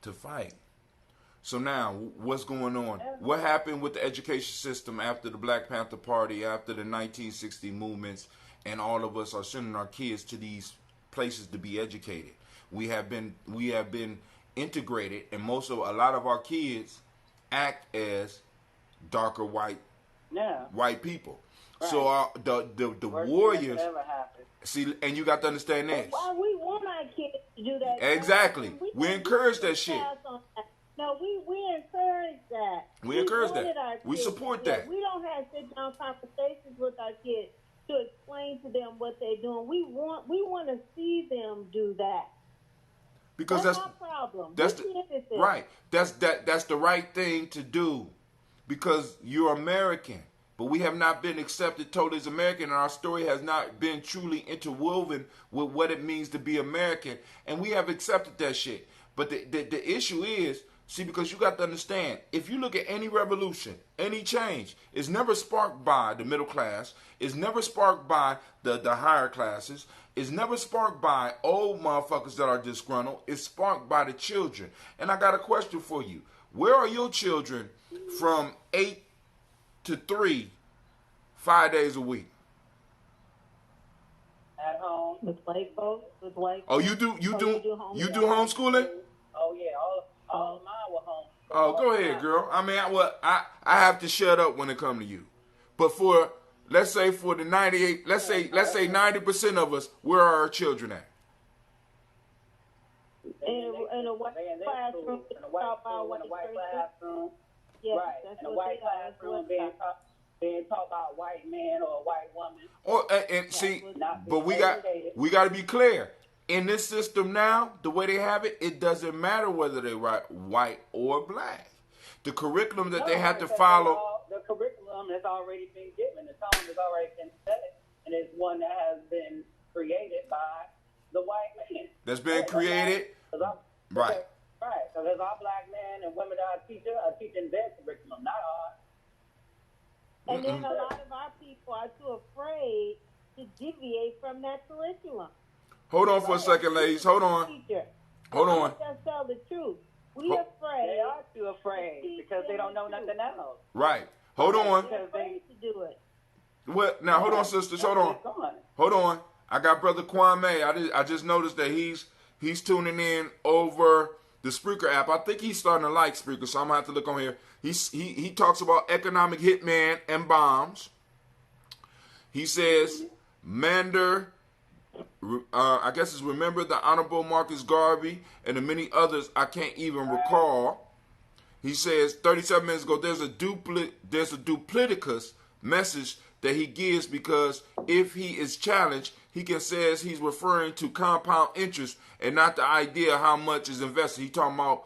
To fight. So now, what's going on? What happened with the education system after the Black Panther Party, after the 1960 movements, and all of us are sending our kids to these places to be educated? We have been integrated, and a lot of our kids act as darker white people. Right. So the warriors see, and you got to understand this. Why we want our kids to do that? Exactly. We encourage that shit. No, we encourage that. We encourage that. We support that. We don't have sit down conversations with our kids to explain to them what they're doing. We want to see them do that. Because that's our problem. That's right. That's the right thing to do. Because you're American. But we have not been accepted totally as American, and our story has not been truly interwoven with what it means to be American. And we have accepted that shit. But the issue is, see, because you got to understand, if you look at any revolution, any change, it's never sparked by the middle class. It's never sparked by the higher classes. It's never sparked by old motherfuckers that are disgruntled. It's sparked by the children. And I got a question for you. Where are your children from 8 to 3, 5 days a week? At home with white folks. Oh, you do homeschooling? Oh yeah, all of mine were home. Oh, go ahead, girl. I mean, I have to shut up when it comes to you. But for let's say for the 98, let's say 90% of us, where are our children at? In a white classroom. In a white classroom. Yes, right. In a white classroom, being taught by a white man or a white woman. And see, but we got to be clear. In this system now, the way they have it, it doesn't matter whether they're white or black. The curriculum that they have to follow. The curriculum has already been given. The tone has already been set, and it's one that has been created by the white man. That's been created. Right. Right. So there's our black men and women that are teaching their curriculum, not ours. And then a lot of our people are too afraid to deviate from that curriculum. Hold on for a second, ladies. Hold on. Hold on. Let's tell the truth. We afraid. They are too afraid because they don't know nothing else. Right. Hold on. They're afraid to do it. What? Now, hold on, sisters. Hold on. Hold on. I got Brother Kwame. I just noticed that he's tuning in over the Spreaker app. I think he's starting to like Spreaker, so I'm gonna have to look on here. He talks about economic hitman and bombs. He says, Mander, I guess it's remember the Honorable Marcus Garvey and the many others I can't even recall. He says 37 minutes ago there's a duplicitous message that he gives because if he is challenged, he can says he's referring to compound interest and not the idea how much is invested. He talking about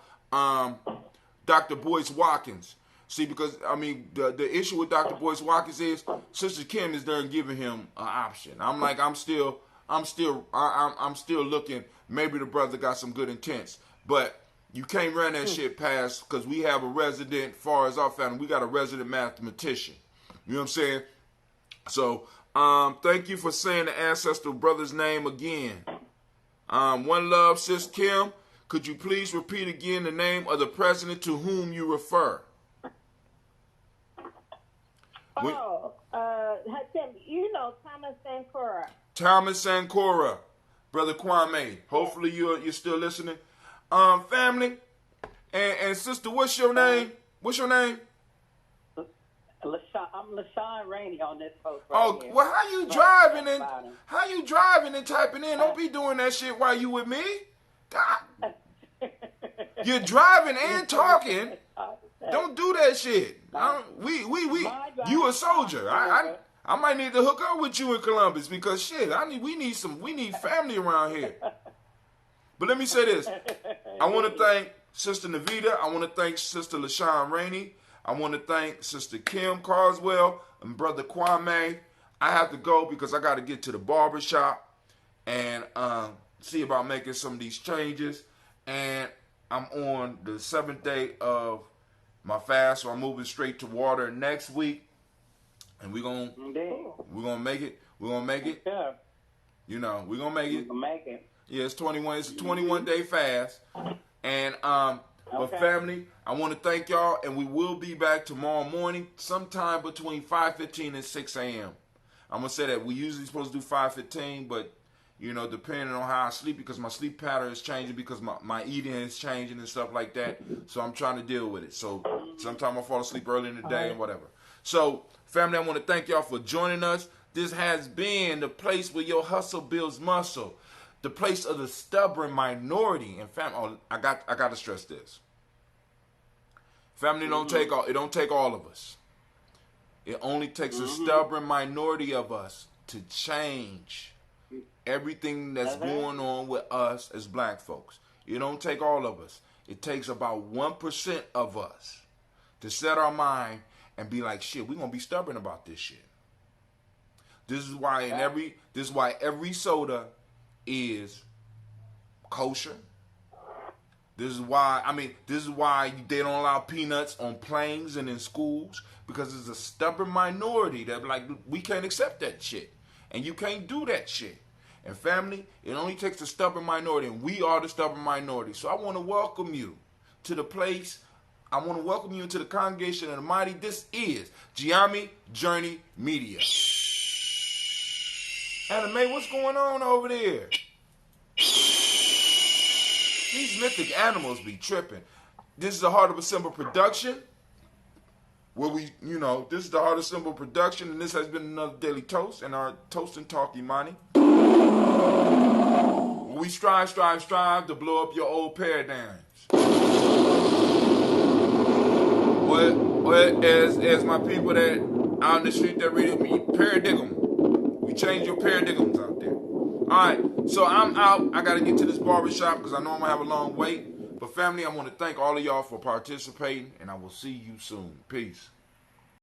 Dr. Boyce Watkins. See, because I mean the issue with Dr. Boyce Watkins is Sister Kim is there and giving him an option. I'm like I'm still looking. Maybe the brother got some good intents, but You can't run that shit past, because we have a resident, far as our family, we got a resident mathematician. You know what I'm saying? So, thank you for saying the Ancestor brother's name again. One love, Sis Kim. Could you please repeat again the name of the president to whom you refer? Tim, you know Thomas Sankara. Thomas Sankara, Brother Kwame. Hopefully you're still listening. Family, and sister, what's your name? What's your name? I'm LaShawn Rainey on this post Here. Well, how you driving and typing in? Don't be doing that shit while you with me. God. You're driving and talking. Don't do that shit. You a soldier. I might need to hook up with you in Columbus, because shit, we need family around here. But let me say this. I want to thank Sister Navita. I want to thank Sister LaShawn Rainey. I want to thank Sister Kim Carswell and Brother Kwame. I have to go because I got to get to the barber shop and see about making some of these changes. And I'm on the 7th day of my fast, so I'm moving straight to water next week. And we're gonna make it. We're gonna make it. Yeah. You know, we're gonna make it. We'll make it. Yeah, it's 21. It's a 21-day fast. And but family, I want to thank y'all, and we will be back tomorrow morning, sometime between 5:15 and 6 a.m. I'm gonna say that we usually supposed to do 5:15, but you know, depending on how I sleep, because my sleep pattern is changing, because my eating is changing and stuff like that. So I'm trying to deal with it. So sometimes I fall asleep early in the day and whatever. So family, I want to thank y'all for joining us. This has been the place where your hustle builds muscle. The place of the stubborn minority. And family, I got to stress this. Family, it don't take all of us. It only takes a stubborn minority of us to change everything that's going on with us as black folks. It don't take all of us. It takes about 1% of us to set our mind and be like, shit, we're gonna be stubborn about this shit. This is why every soda is kosher. This is why they don't allow peanuts on planes and in schools, because there's a stubborn minority that like, we can't accept that shit. And you can't do that shit. And family, it only takes a stubborn minority, and we are the stubborn minority. So I want to welcome you to the place. I want to welcome you into the congregation of the mighty. This is Giami Journey Media. Anime, what's going on over there? These mythic animals be tripping. This is the Heart of a Simple production. Where this is the Heart of Simple production, and this has been another Daily Toast, and our Toast and Talk Imani. We strive to blow up your old paradigms. What as my people that out in the street that read me, paradigm. We change your paradigms out there. Alright, so I'm out. I gotta get to this barbershop because I know I'm gonna have a long wait. But family, I want to thank all of y'all for participating, and I will see you soon. Peace.